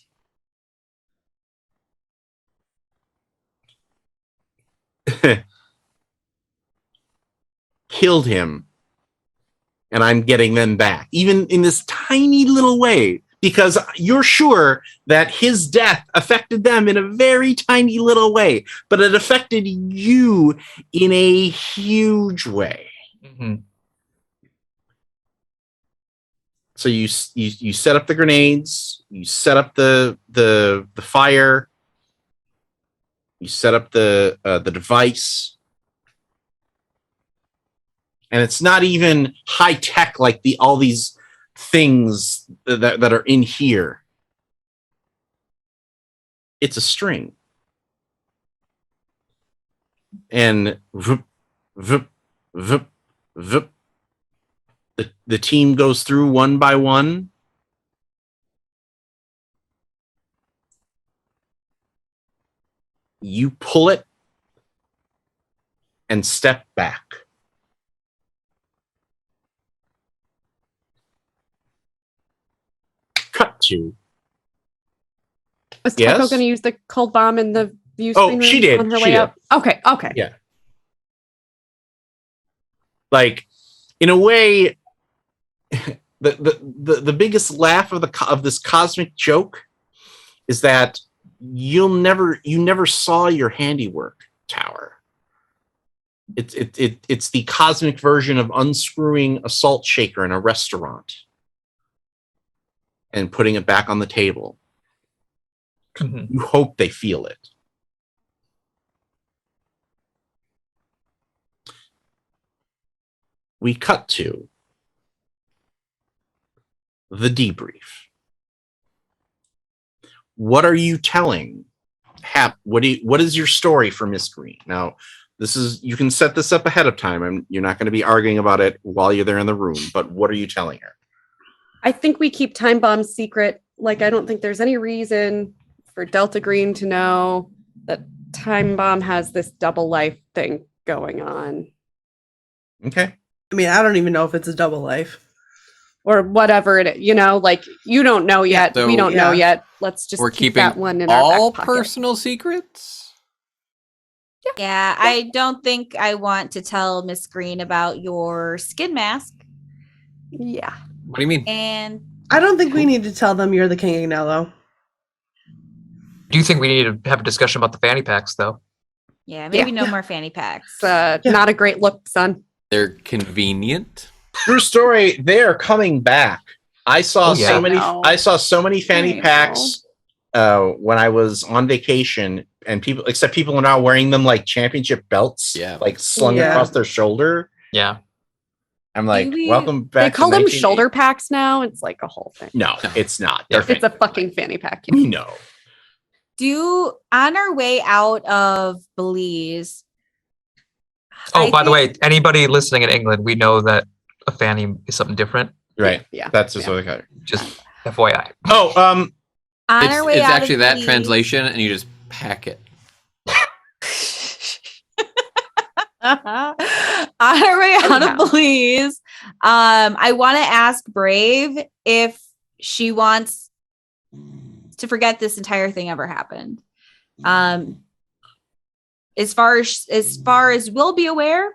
killed him, and I'm getting them back, even in this tiny little way, because you're sure that his death affected them in a very tiny little way, but it affected you in a huge way. Mm-hmm. So you set up the grenades, you set up the fire, you set up the device. And it's not even high tech like all these things that are in here. It's a string. And vup, vup, vup, vup. The team goes through one by one. You pull it and step back. Cut to. Was Yes? Tycho going to use the cold bomb in the view Oh, screen she room did. on her She way did. out? Okay. Yeah. Like, in a way, the biggest laugh of this cosmic joke is that you never saw your handiwork, Tower. It's the cosmic version of unscrewing a salt shaker in a restaurant. and putting it back on the table. Mhm. You hope they feel it. We cut to the debrief. What are you telling what is your story for Miss Green? Now, you can set this up ahead of time, and you're not going to be arguing about it while you're there in the room, but what are you telling her? I think we keep Time Bomb's secret. Like, I don't think there's any reason for Delta Green to know that Time Bomb has this double life thing going on. Okay. I mean, I don't even know if it's a double life. Or whatever it is, like, you don't know yet. so- we don't know yeah. yet. Let's just We're keep keeping that one in all our back pocket. personal secrets? Yeah, I don't think I want to tell Miss Green about your skin mask. Yeah. What do you mean? And I don't think we need to tell them you're the King of Nello. Do you think we need to have a discussion about the fanny packs, though? yeah, maybe Yeah. no more fanny packs. It's Yeah. not a great look, son. They're convenient. True story. They are coming back. I saw Oh, yeah. so many. I know. I saw so many fanny I know. packs when I was on vacation, and people are now wearing them like championship belts, Yeah. like slung Yeah. across their shoulder. Yeah. I'm like, we- welcome They back. call to them 1980. shoulder packs now. It's like a whole thing. No, No. it's not. Yeah. They're It's a fanny fucking pack. fanny pack. We know. On our way out of Belize. Oh, I by the think- way, anybody listening in England, we know that a fanny is something different. Right. Yeah. That's just yeah. what they got. Just FYI. Oh, on It's, our way it's out actually of that Belize- translation, and you just pack it. on our way out Anyhow. of Belize, I want to ask Brave if she wants to forget this entire thing ever happened. As far as we'll be aware,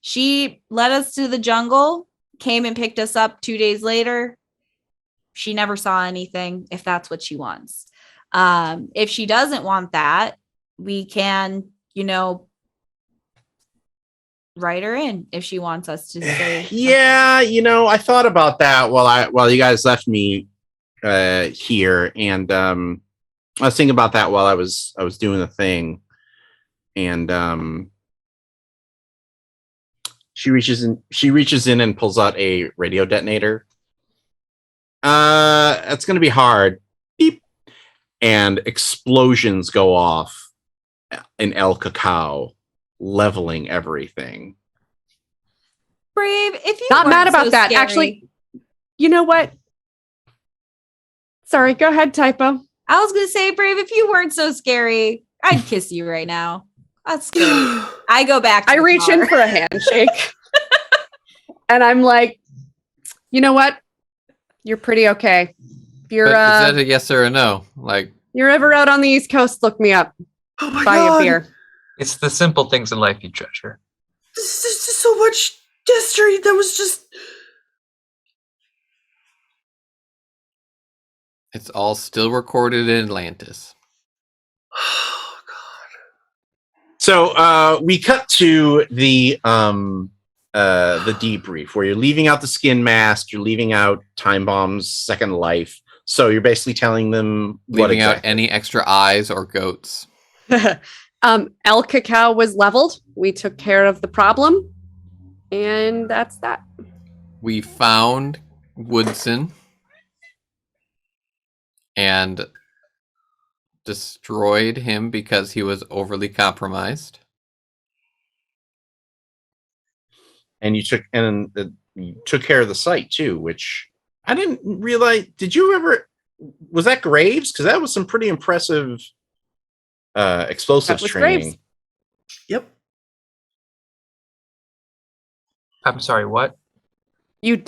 she led us to the jungle, came and picked us up 2 days later. She never saw anything, if that's what she wants. If she doesn't want that, we can, write her in if she wants us to say. Yeah, I thought about that while you guys left me here, and I was thinking about that while I was doing the thing, and she reaches in and pulls out a radio detonator. It's gonna be hard. Beep, and explosions go off in El Cacao, leveling everything. Brave, if you Not weren't mad about so that. scary- Actually, you know what? Sorry, go ahead, typo. I was gonna say, Brave, if you weren't so scary, I'd kiss you right now. That's scary. I go back. To I the reach car. in for a handshake. And I'm like, you know what? You're pretty okay. If you're But is that a yes or a no? Like, you're ever out on the East Coast, look me up. Oh my Buy you a god. beer. It's the simple things in life you treasure. There's just so much history that was just. it's all still recorded in Atlantis. Oh god. So we cut to the debrief where you're leaving out the skin mask, you're leaving out Time Bomb's second life. So you're basically telling them what Leaving out exactly. any extra eyes or goats. El Cacao was leveled. We took care of the problem. And that's that. We found Woodson and destroyed him because he was overly compromised. And you took care of the site too, which I didn't realize. Did you ever? Was that Graves? Because that was some pretty impressive explosives That was training. Graves. Yep. I'm sorry, what? You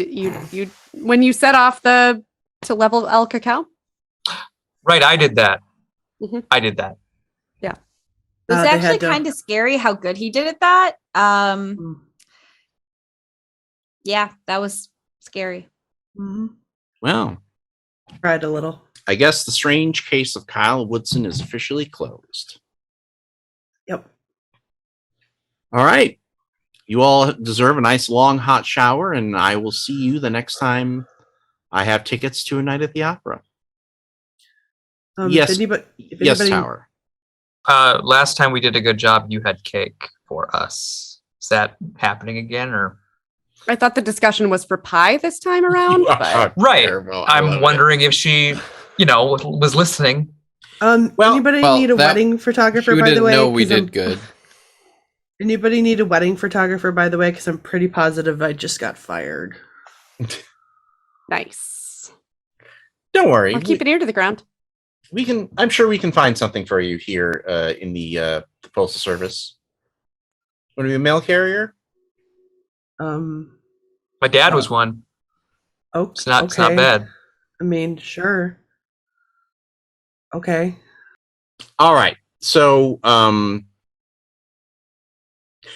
when you set off to level El Cacao. Right, I did that. Mhm. I did that. It was They had actually to- kind of scary how good he did at that. Mm. Yeah, that was scary. Mhm. Well, Cried a little. I guess the strange case of Kyle Woodson is officially closed. Yep. All right. You all deserve a nice long hot shower, and I will see you the next time I have tickets to a night at the opera. Yes. If Yes, anybody, Tower. Last time we did a good job, you had cake for us. Is that happening again, or? I thought the discussion was for pie this time around, You are but Right. terrible. I love I'm it. wondering if she, was listening. anybody need a wedding photographer, She by the didn't way? know we 'Cause I'm- did good. Anybody need a wedding photographer, by the way? Because I'm pretty positive I just got fired. nice. Don't worry. I'll keep an ear to the ground. We can. I'm sure we can find something for you here in the postal service. Want to be a mail carrier? My dad was one. Oh, It's not bad. I mean, sure. Okay. All right. So,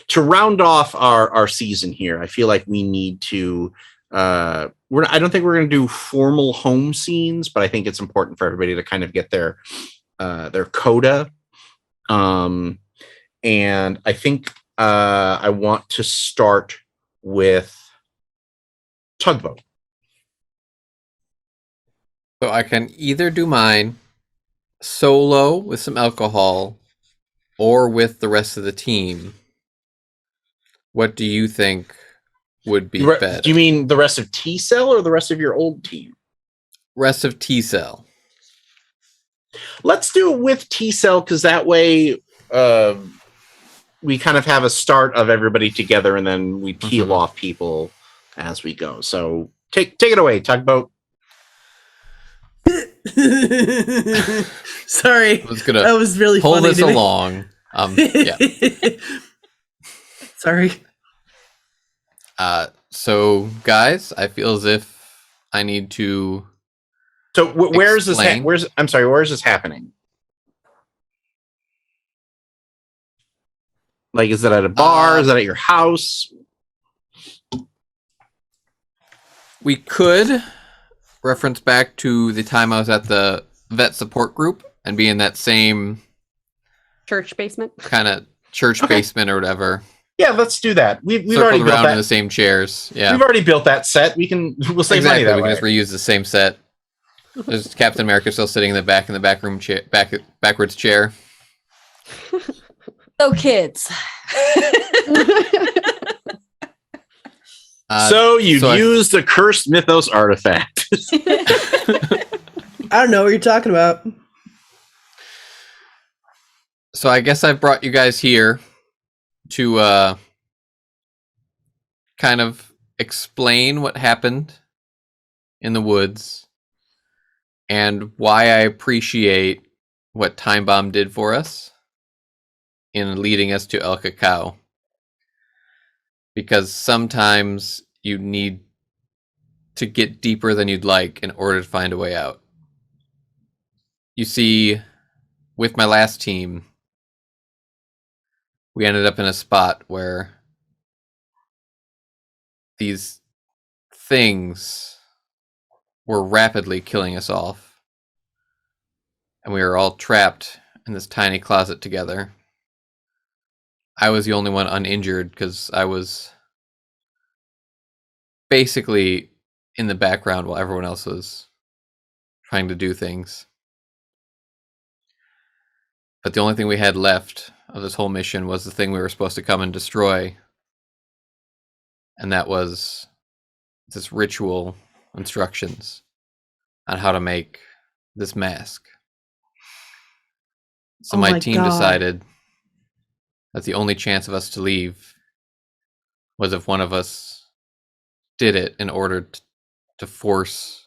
to round off our season here, I feel like we need to. I don't think we're going to do formal home scenes, but I think it's important for everybody to kind of get their coda. And I think I want to start with Tugboat. So I can either do mine solo with some alcohol or with the rest of the team. What do you think would be better? Do you mean the rest of T-Cell or the rest of your old team? Rest of T-Cell. Let's do it with T-Cell, because that way we kind of have a start of everybody together, and then we peel off people as we go. So take it away, Tugboat. Sorry. I was gonna that was really pull funny this to me. along. Yeah. Sorry. So guys, I feel as if I need to. So where is this? Explain. Where is this happening? Like, is it at a bar? Is it at your house? We could reference back to the time I was at the vet support group and be in that same Church basement. kind of church basement or whatever. Yeah, let's do that. We've Circled already built around in the that. same chairs. Yeah, We've already built that set. We'll save money exactly. that We way. can just reuse the same set. There's Captain America still sitting in the back room chair, backwards chair. So kids. So you've I- used a cursed mythos artifact. I don't know what you're talking about. So I guess I've brought you guys here to kind of explain what happened in the woods and why I appreciate what Time Bomb did for us in leading us to El Cacao. Because sometimes you need to get deeper than you'd like in order to find a way out. You see, with my last team, we ended up in a spot where these things were rapidly killing us off. And we were all trapped in this tiny closet together. I was the only one uninjured because I was basically in the background while everyone else was trying to do things. But the only thing we had left of this whole mission was the thing we were supposed to come and destroy. And that was this ritual instructions on how to make this mask. So Oh my my team God. decided that the only chance of us to leave was if one of us did it in order to force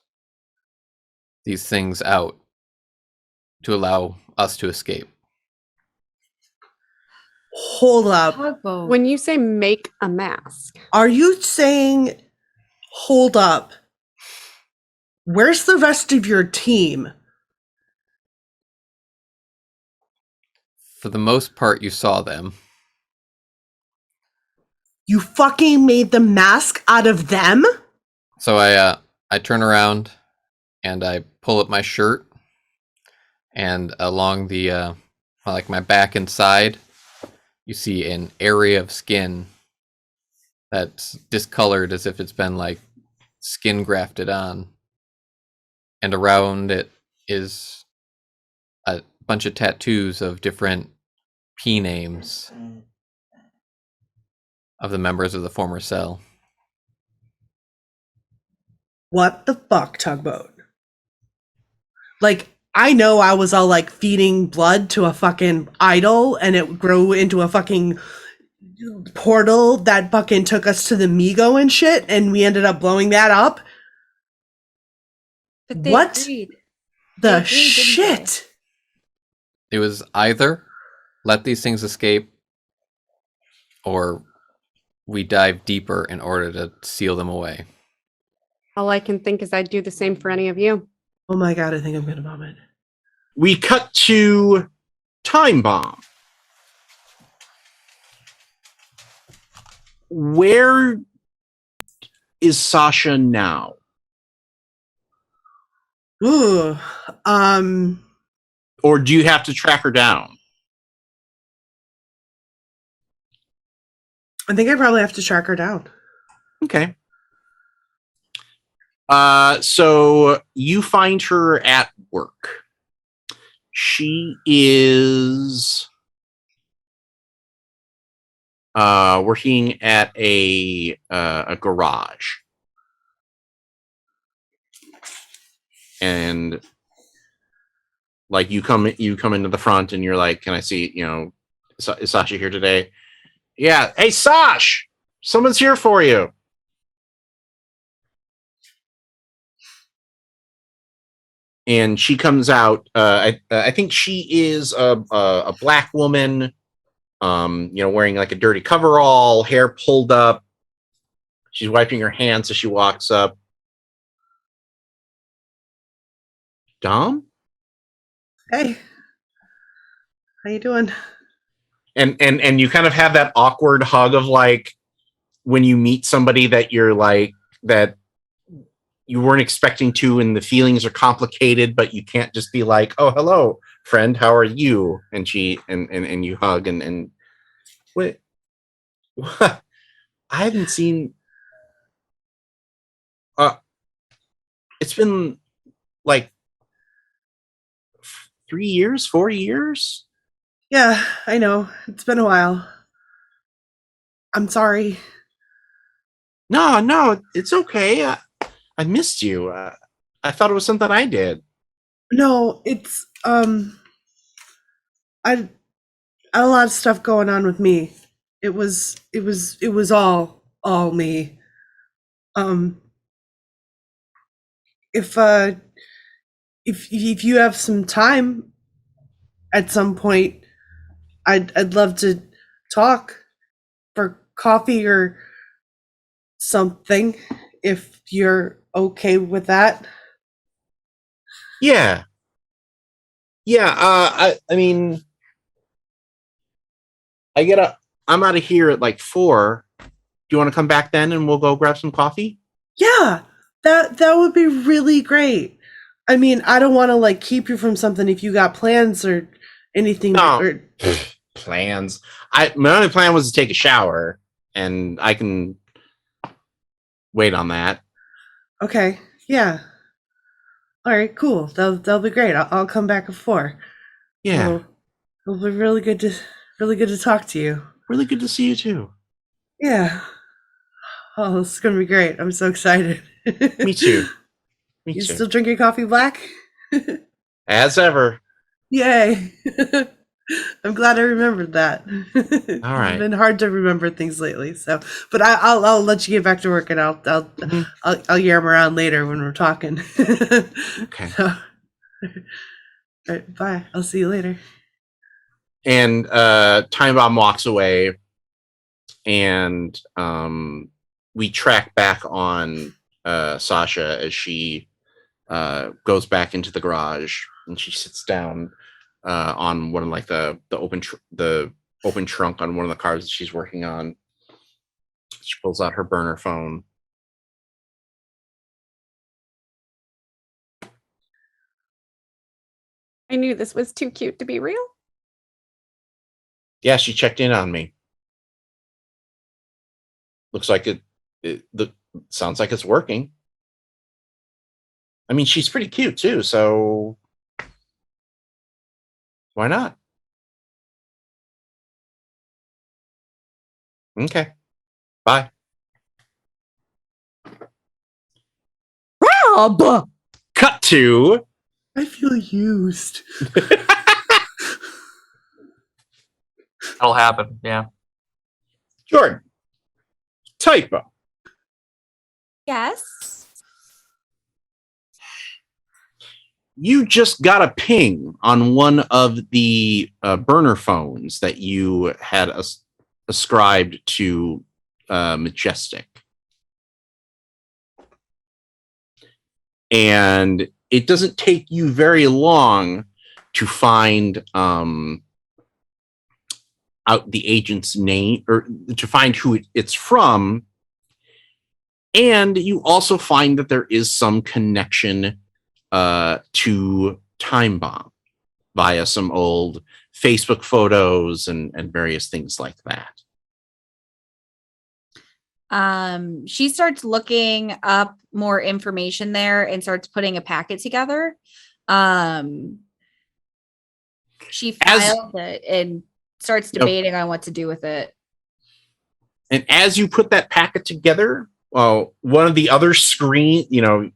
these things out to allow us to escape. Hold up. When you say make a mask, Are you saying, hold up? Where's the rest of your team? For the most part, you saw them. You fucking made the mask out of them? So I turn around and I pull up my shirt, and along the like my back and side, you see an area of skin that's discolored as if it's been like skin grafted on and around it is a bunch of tattoos of different P names of the members of the former cell. What the fuck, Tugboat? Like, I know I was all like feeding blood to a fucking idol and it grew into a fucking portal that fucking took us to the Migo and shit, and we ended up blowing that up. But they What agreed. the agreed, didn't they? shit? It was either let these things escape or we dive deeper in order to seal them away. All I can think is I'd do the same for any of you. Oh my god, I think I'm gonna vomit. We cut to Time Bomb. Where is Sasha now? Ooh. Or do you have to track her down? I think I probably have to track her down. Okay. So you find her at work. She is working at a garage. And like you come into the front and you're like, can I see, is Sasha here today? Yeah. Hey, Sash, someone's here for you. And she comes out. I think she is a black woman, wearing like a dirty coverall, hair pulled up. She's wiping her hands as she walks up. Dom? Hey. How you doing? And you kind of have that awkward hug of like when you meet somebody that you're like that you weren't expecting to, and the feelings are complicated, but you can't just be like, oh, hello, friend, how are you? And she and you hug and wait, what? I haven't seen it's been like 3 years, 4 years. Yeah, I know. It's been a while. I'm sorry. No, it's okay. I missed you. I thought it was something I did. No, it's I had a lot of stuff going on with me. It was all me. If you have some time at some point, I'd love to talk for coffee or something if you're okay with that. Yeah. I mean, I'm out of here at like 4. Do you want to come back then and we'll go grab some coffee? Yeah, that would be really great. I mean, I don't want to like keep you from something if you got plans or anything. No. Or Plans. My only plan was to take a shower, and I can wait on that. okay, yeah. All right, cool. That'll be great. I'll come back at 4. Yeah. It'll be really good to talk to you. Really good to see you too. Yeah. Oh, this is gonna be great. I'm so excited. Me too. Me You too. still drinking coffee black? As ever. Yay. I'm glad I remembered that. All right. It's been hard to remember things lately. So, but I'll let you get back to work, and I'll yam around later when we're talking. Okay. So, all right, bye. I'll see you later. And Time Bomb walks away, and we track back on Sasha as she goes back into the garage, and she sits down on one of like the open trunk on one of the cars that she's working on. She pulls out her burner phone. I knew this was too cute to be real. Yeah, she checked in on me. Looks like it sounds like it's working. I mean, she's pretty cute too, so why not? Okay. Bye. Rob! Cut to I feel used. That'll happen. Yeah. Jordan. Typo. Yes. You just got a ping on one of the burner phones that you had ascribed to Majestic. And it doesn't take you very long to find out the agent's name, or to find who it's from. And you also find that there is some connection to Time Bomb via some old Facebook photos and various things like that. She starts looking up more information there and starts putting a packet together. She files it and starts debating on what to do with it. And as you put that packet together, one of the other screen,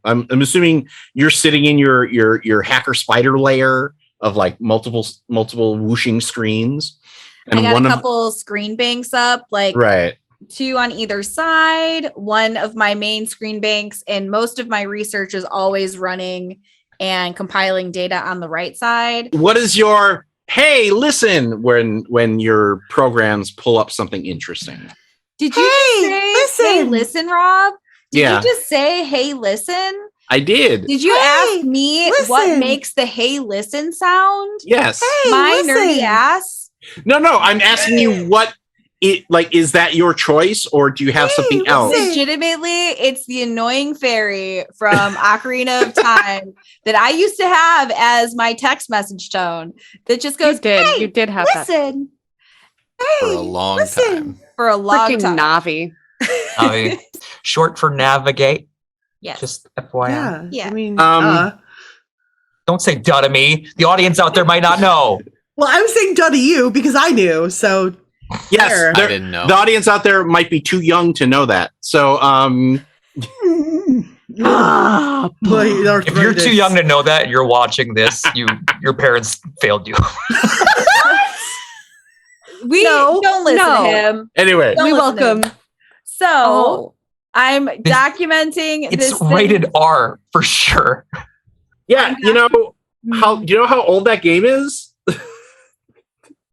I'm assuming you're sitting in your hacker spider layer of like multiple whooshing screens. And I got a couple screen banks up, like right. 2 on either side, one of my main screen banks, and most of my research is always running and compiling data on the right side. What is your, hey, listen, when your programs pull up something interesting? Did you just say, hey, listen, Rob? Did you just say, hey, listen? I did. Did you ask me what makes the hey, listen sound? Yes. Hey, my nerdy ass? No, I'm asking you what is that your choice, or do you have something else? Legitimately, it's the annoying fairy from Ocarina of Time that I used to have as my text message tone that just goes, You did have listen. that. For a long time. For a long Freaking time. Navi. Short for navigate. Yes. Just FYI. Yeah. I mean, Don't say duh to me. The audience out there might not know. well, I was saying duh to you because I knew. So yes, there. I didn't know. The audience out there might be too young to know that. So, If you're too young to know that, you're watching this. Your parents failed you. We don't listen to him. Anyway, We welcome. So I'm documenting It's this. rated R for sure. yeah, do you know how old that game is?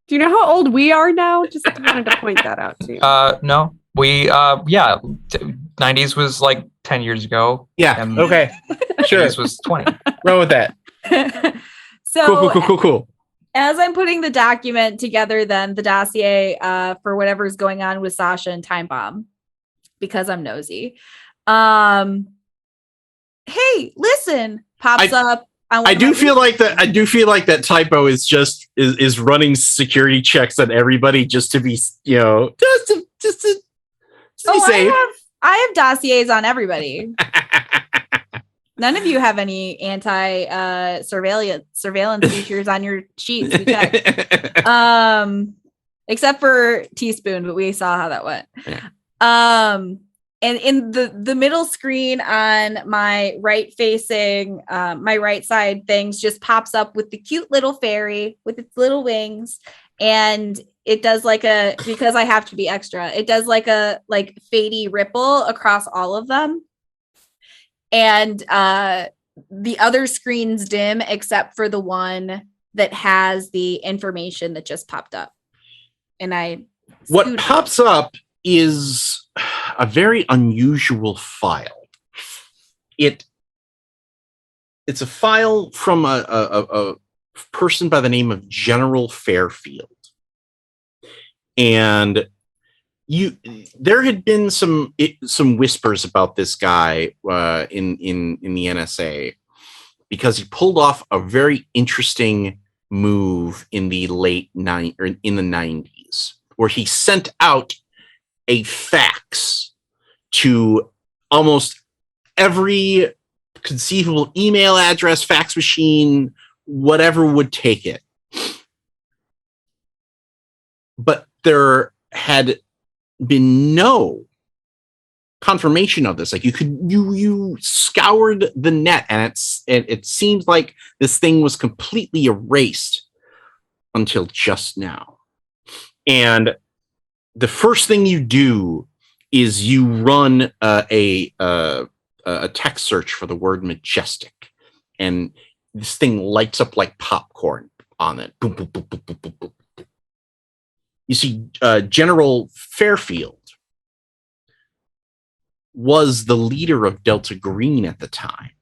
Do you know how old we are now? Just wanted to point that out to you. No. We 90s was like 10 years ago. Yeah. And Okay. Sure. 80s was 20. Run with that. So Cool. as I'm putting the document together, then the dossier for whatever's going on with Sasha and Time Bomb, because I'm nosy. Hey, listen, pops up. I do feel like that Typo is just is running security checks on everybody just to be just to be safe. I have dossiers on everybody. None of you have any anti surveillance features on your sheets. We checked. Except for Teaspoon, but we saw how that went. Yeah. And in the middle screen on my right facing, my right side things just pops up with the cute little fairy with its little wings. And it does because I have to be extra, it does like a fadey ripple across all of them. And the other screens dim except for the one that has the information that just popped up. And what pops up is a very unusual file. It's a file from a person by the name of General Fairfield. And there had been some whispers about this guy in the NSA because he pulled off a very interesting move in the in the 90s, where he sent out a fax to almost every conceivable email address, fax machine, whatever would take it. But there had been no confirmation of this. Like you scoured the net, and it seems like this thing was completely erased until just now. And the first thing you do is you run a text search for the word majestic, and this thing lights up like popcorn on it. Boom, boom, boom, boom, boom, boom, boom. You see, General Fairfield was the leader of Delta Green at the time,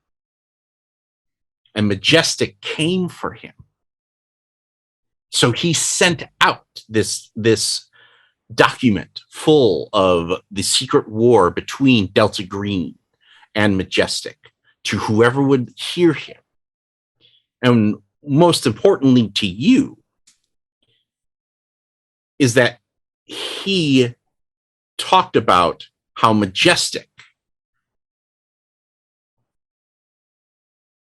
and Majestic came for him. So he sent out this document full of the secret war between Delta Green and Majestic to whoever would hear him. And most importantly to you is that he talked about how Majestic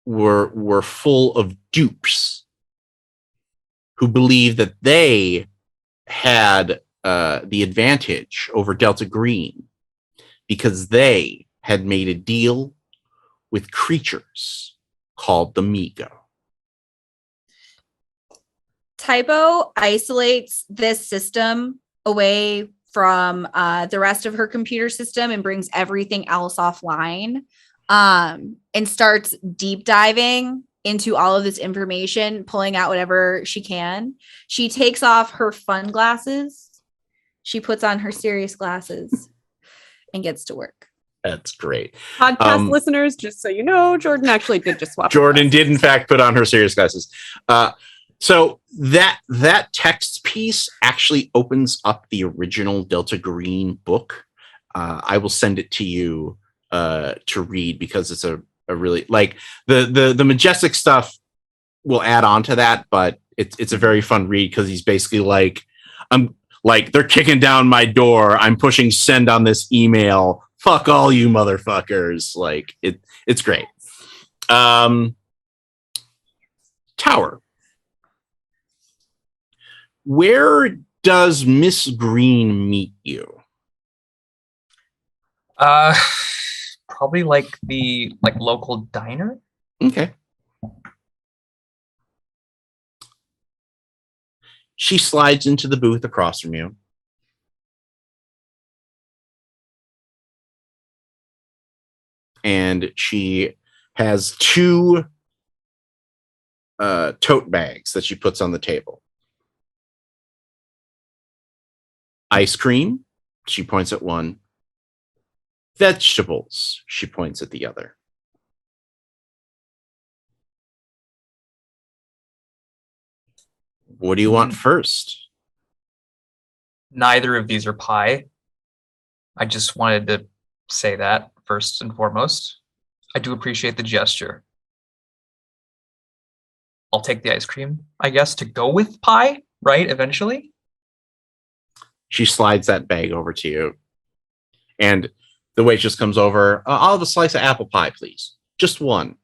were full of dupes who believed that they had the advantage over Delta Green because they had made a deal with creatures called the Migo. Typo isolates this system away from the rest of her computer system and brings everything else offline, and starts deep diving into all of this information, pulling out whatever she can. She takes off her fun glasses. She puts on her serious glasses and gets to work. That's great. Podcast listeners, just so you know, Jordan actually did just swap. Jordan did, in fact, put on her serious glasses. So that text piece actually opens up the original Delta Green book. I will send it to you to read because it's a really, like, the Majestic stuff will add on to that, but it's a very fun read because he's basically like, they're kicking down my door. I'm pushing send on this email. Fuck all you motherfuckers. Like, it's great. Tower. Where does Miss Green meet you? Probably like the local diner. Okay. She slides into the booth across from you. And she has two tote bags that she puts on the table. Ice cream, she points at one. Vegetables, she points at the other. What do you want first? Neither of these are pie. I just wanted to say that first and foremost. I do appreciate the gesture. I'll take the ice cream, I guess, to go with pie, right? Eventually. She slides that bag over to you. And the waitress comes over. I'll have a slice of apple pie, please. Just one.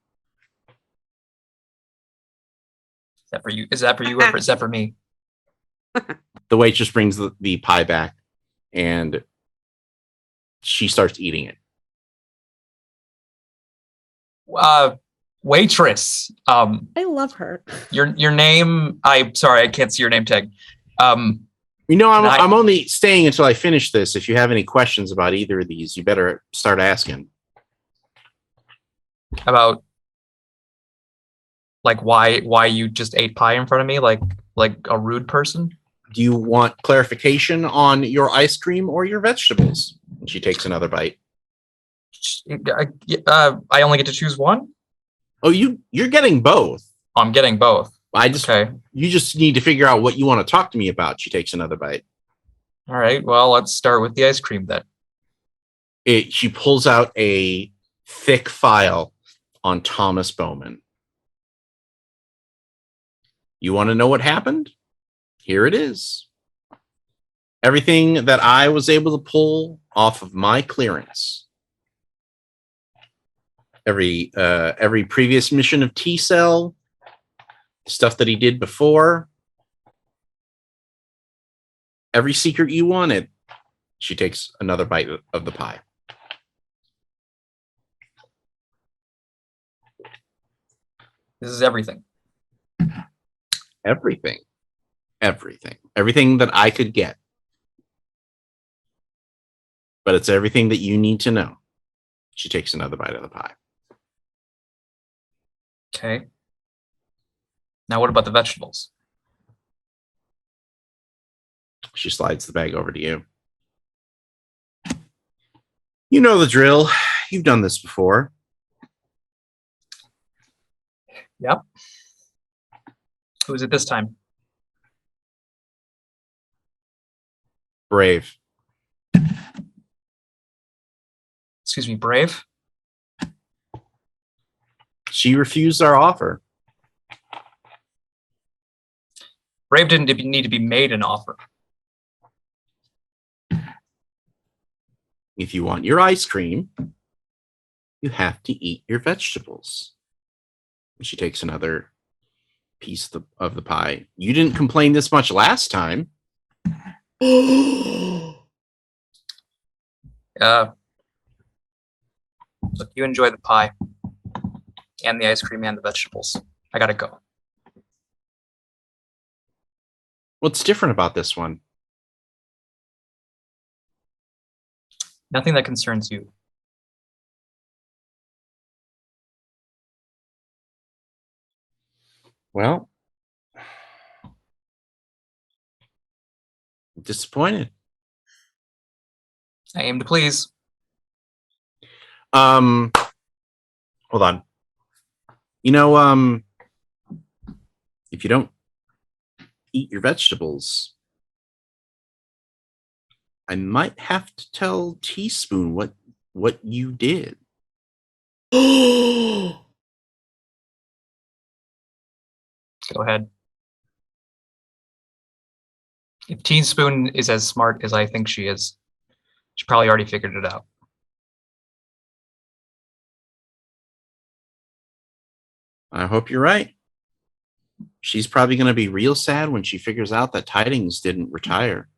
Is that for you? Is that for you or is that for me? The waitress brings the pie back, and she starts eating it. Waitress. I love her. Your name. I'm sorry, I can't see your name tag. You know, I'm only staying until I finish this. If you have any questions about either of these, you better start asking. About like why you just ate pie in front of me like a rude person? Do you want clarification on your ice cream or your vegetables? And she takes another bite. I only get to choose one? Oh, you're getting both. I'm getting both. Okay. You just need to figure out what you want to talk to me about. She takes another bite. All right. Well, let's start with the ice cream then. She pulls out a thick file on Thomas Bowman. You want to know what happened? Here it is. Everything that I was able to pull off of my clearance. every previous mission of T Cell, stuff that he did before, every secret you wanted. She takes another bite of the pie. This is everything. Everything. Everything that I could get. But it's everything that you need to know. She takes another bite of the pie. Okay. Now what about the vegetables? She slides the bag over to you. You know the drill. You've done this before. Yep. Who is it this time? Brave. Excuse me, Brave? She refused our offer. Brave didn't need to be made an offer. If you want your ice cream, you have to eat your vegetables. And she takes another piece of the pie. You didn't complain this much last time. Look, you enjoy the pie and the ice cream and the vegetables. I gotta go. What's different about this one? Nothing that concerns you. Well, I'm disappointed. I aim to please. Hold on. You know, if you don't eat your vegetables, I might have to tell Teaspoon what you did. Go ahead. If Teaspoon is as smart as I think she is, she probably already figured it out. I hope you're right. She's probably going to be real sad when she figures out that Tidings didn't retire.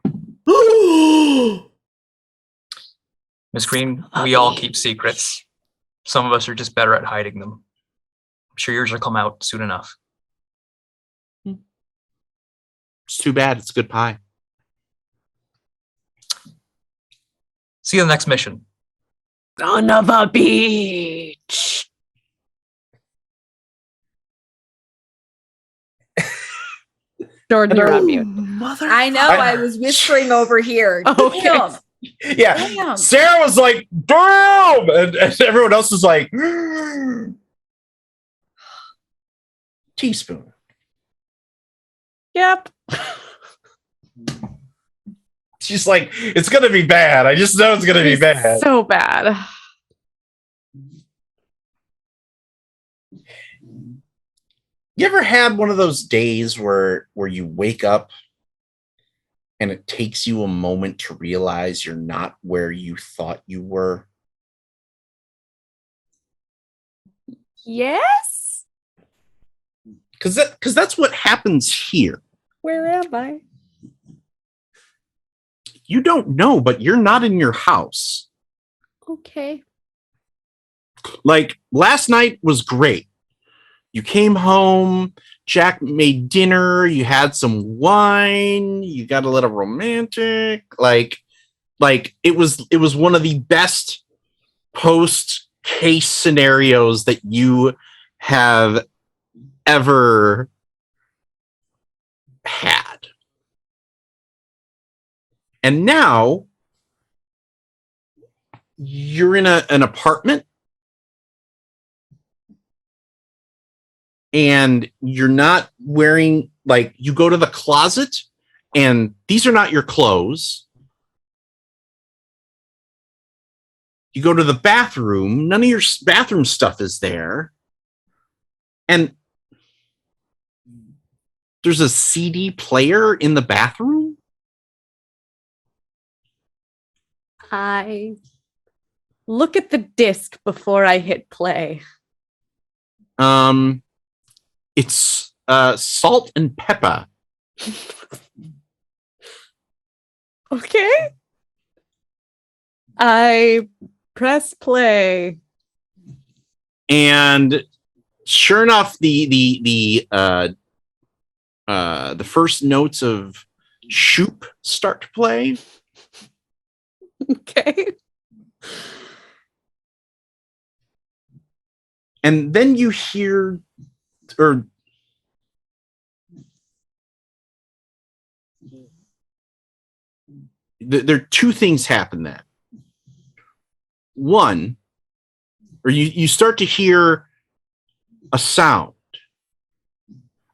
Miss Green, we all keep secrets. Some of us are just better at hiding them. I'm sure yours will come out soon enough. It's too bad. It's good pie. See you in the next mission. Son of a beach. Jordan, you're on mute. Mother. I know. I was whispering over here. Okay. Damn. Yeah. Damn. Sarah was like, damn! And everyone else was like, Teaspoon. Yep. She's like, it's going to be bad. I just know it's going to be bad. So bad. You ever had one of those days where you wake up and it takes you a moment to realize you're not where you thought you were? Yes. Because that's what happens here. Where am I? You don't know, but you're not in your house. Okay. Like, last night was great. You came home, Jack made dinner, you had some wine, you got a little romantic. Like it was one of the best post case scenarios that you have ever had. And now you're in an apartment and you're not wearing, like, you go to the closet and these are not your clothes. You go to the bathroom, none of your bathroom stuff is there. And there's a CD player in the bathroom. I Look at the disc before I hit play. It's salt and pepper. Okay. I press play. And sure enough, the first notes of Shoop start to play. Okay. And then you hear, or there are two things happen then. One, or you start to hear a sound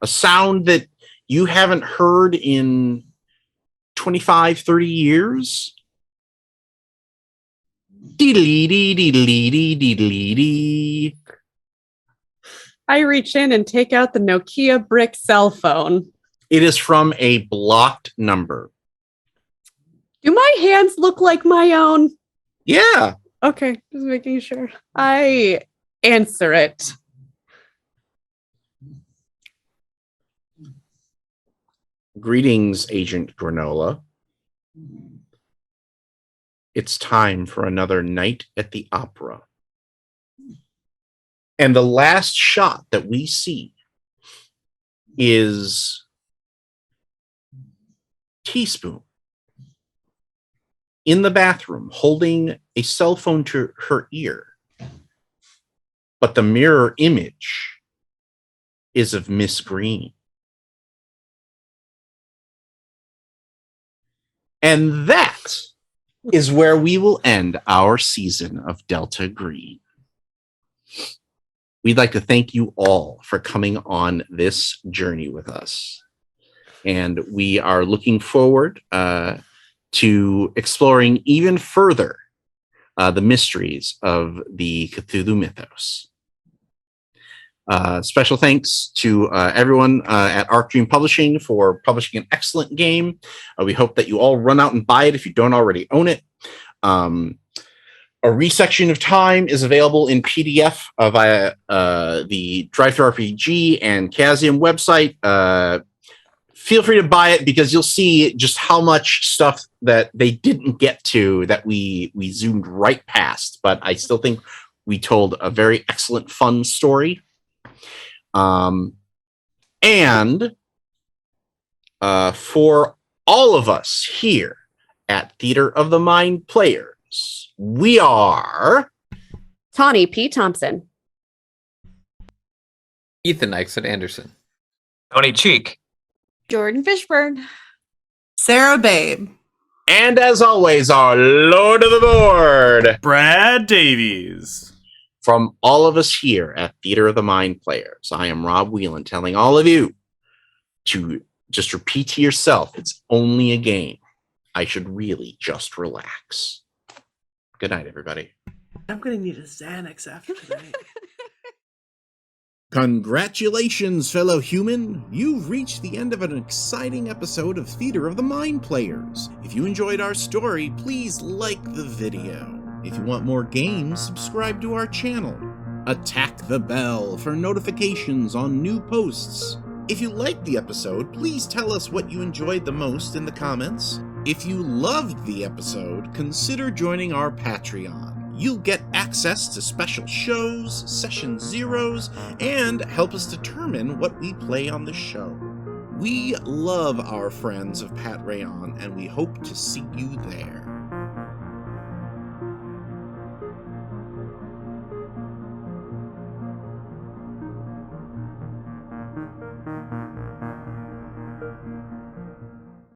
that you haven't heard in 25, 30 years. Dee-dee-dee-dee-dee-dee-dee-dee. I reach in and take out the Nokia brick cell phone. It is from a blocked number. Do my hands look like my own? Yeah. Okay, just making sure. I answer it. Greetings, Agent Granola. It's time for another night at the opera. And the last shot that we see is Teaspoon in the bathroom holding a cell phone to her ear. But the mirror image is of Miss Green. And that is where we will end our season of Delta Green. We'd like to thank you all for coming on this journey with us. And we are looking forward to exploring even further the mysteries of the Cthulhu mythos. Special thanks to everyone at Arc Dream Publishing for publishing an excellent game. We hope that you all run out and buy it if you don't already own it. A Resection of Time is available in PDF via the Drive-Thru-RPG and Chaosium website. Feel free to buy it because you'll see just how much stuff that they didn't get to that we zoomed right past. But I still think we told a very excellent, fun story. And for all of us here at Theater of the Mind Players, we are Tawny P. Thompson. Ethan Ixon Anderson. Tony Cheek. Jordan Fishburne. Sarah Babe. and as always, our Lord of the Board, Brad Davies. From all of us here at Theater of the Mind Players, I am Rob Whelan telling all of you to just repeat to yourself, it's only a game. I should really just relax. Good night, everybody. I'm going to need a Xanax after tonight. Congratulations, fellow human! You've reached the end of an exciting episode of Theater of the Mind Players. If you enjoyed our story, please like the video. If you want more games, subscribe to our channel. Attack the bell for notifications on new posts. If you liked the episode, please tell us what you enjoyed the most in the comments. If you loved the episode, consider joining our Patreon. You'll get access to special shows, session zeros, and help us determine what we play on the show. We love our friends of Pat Rayon, and we hope to see you there.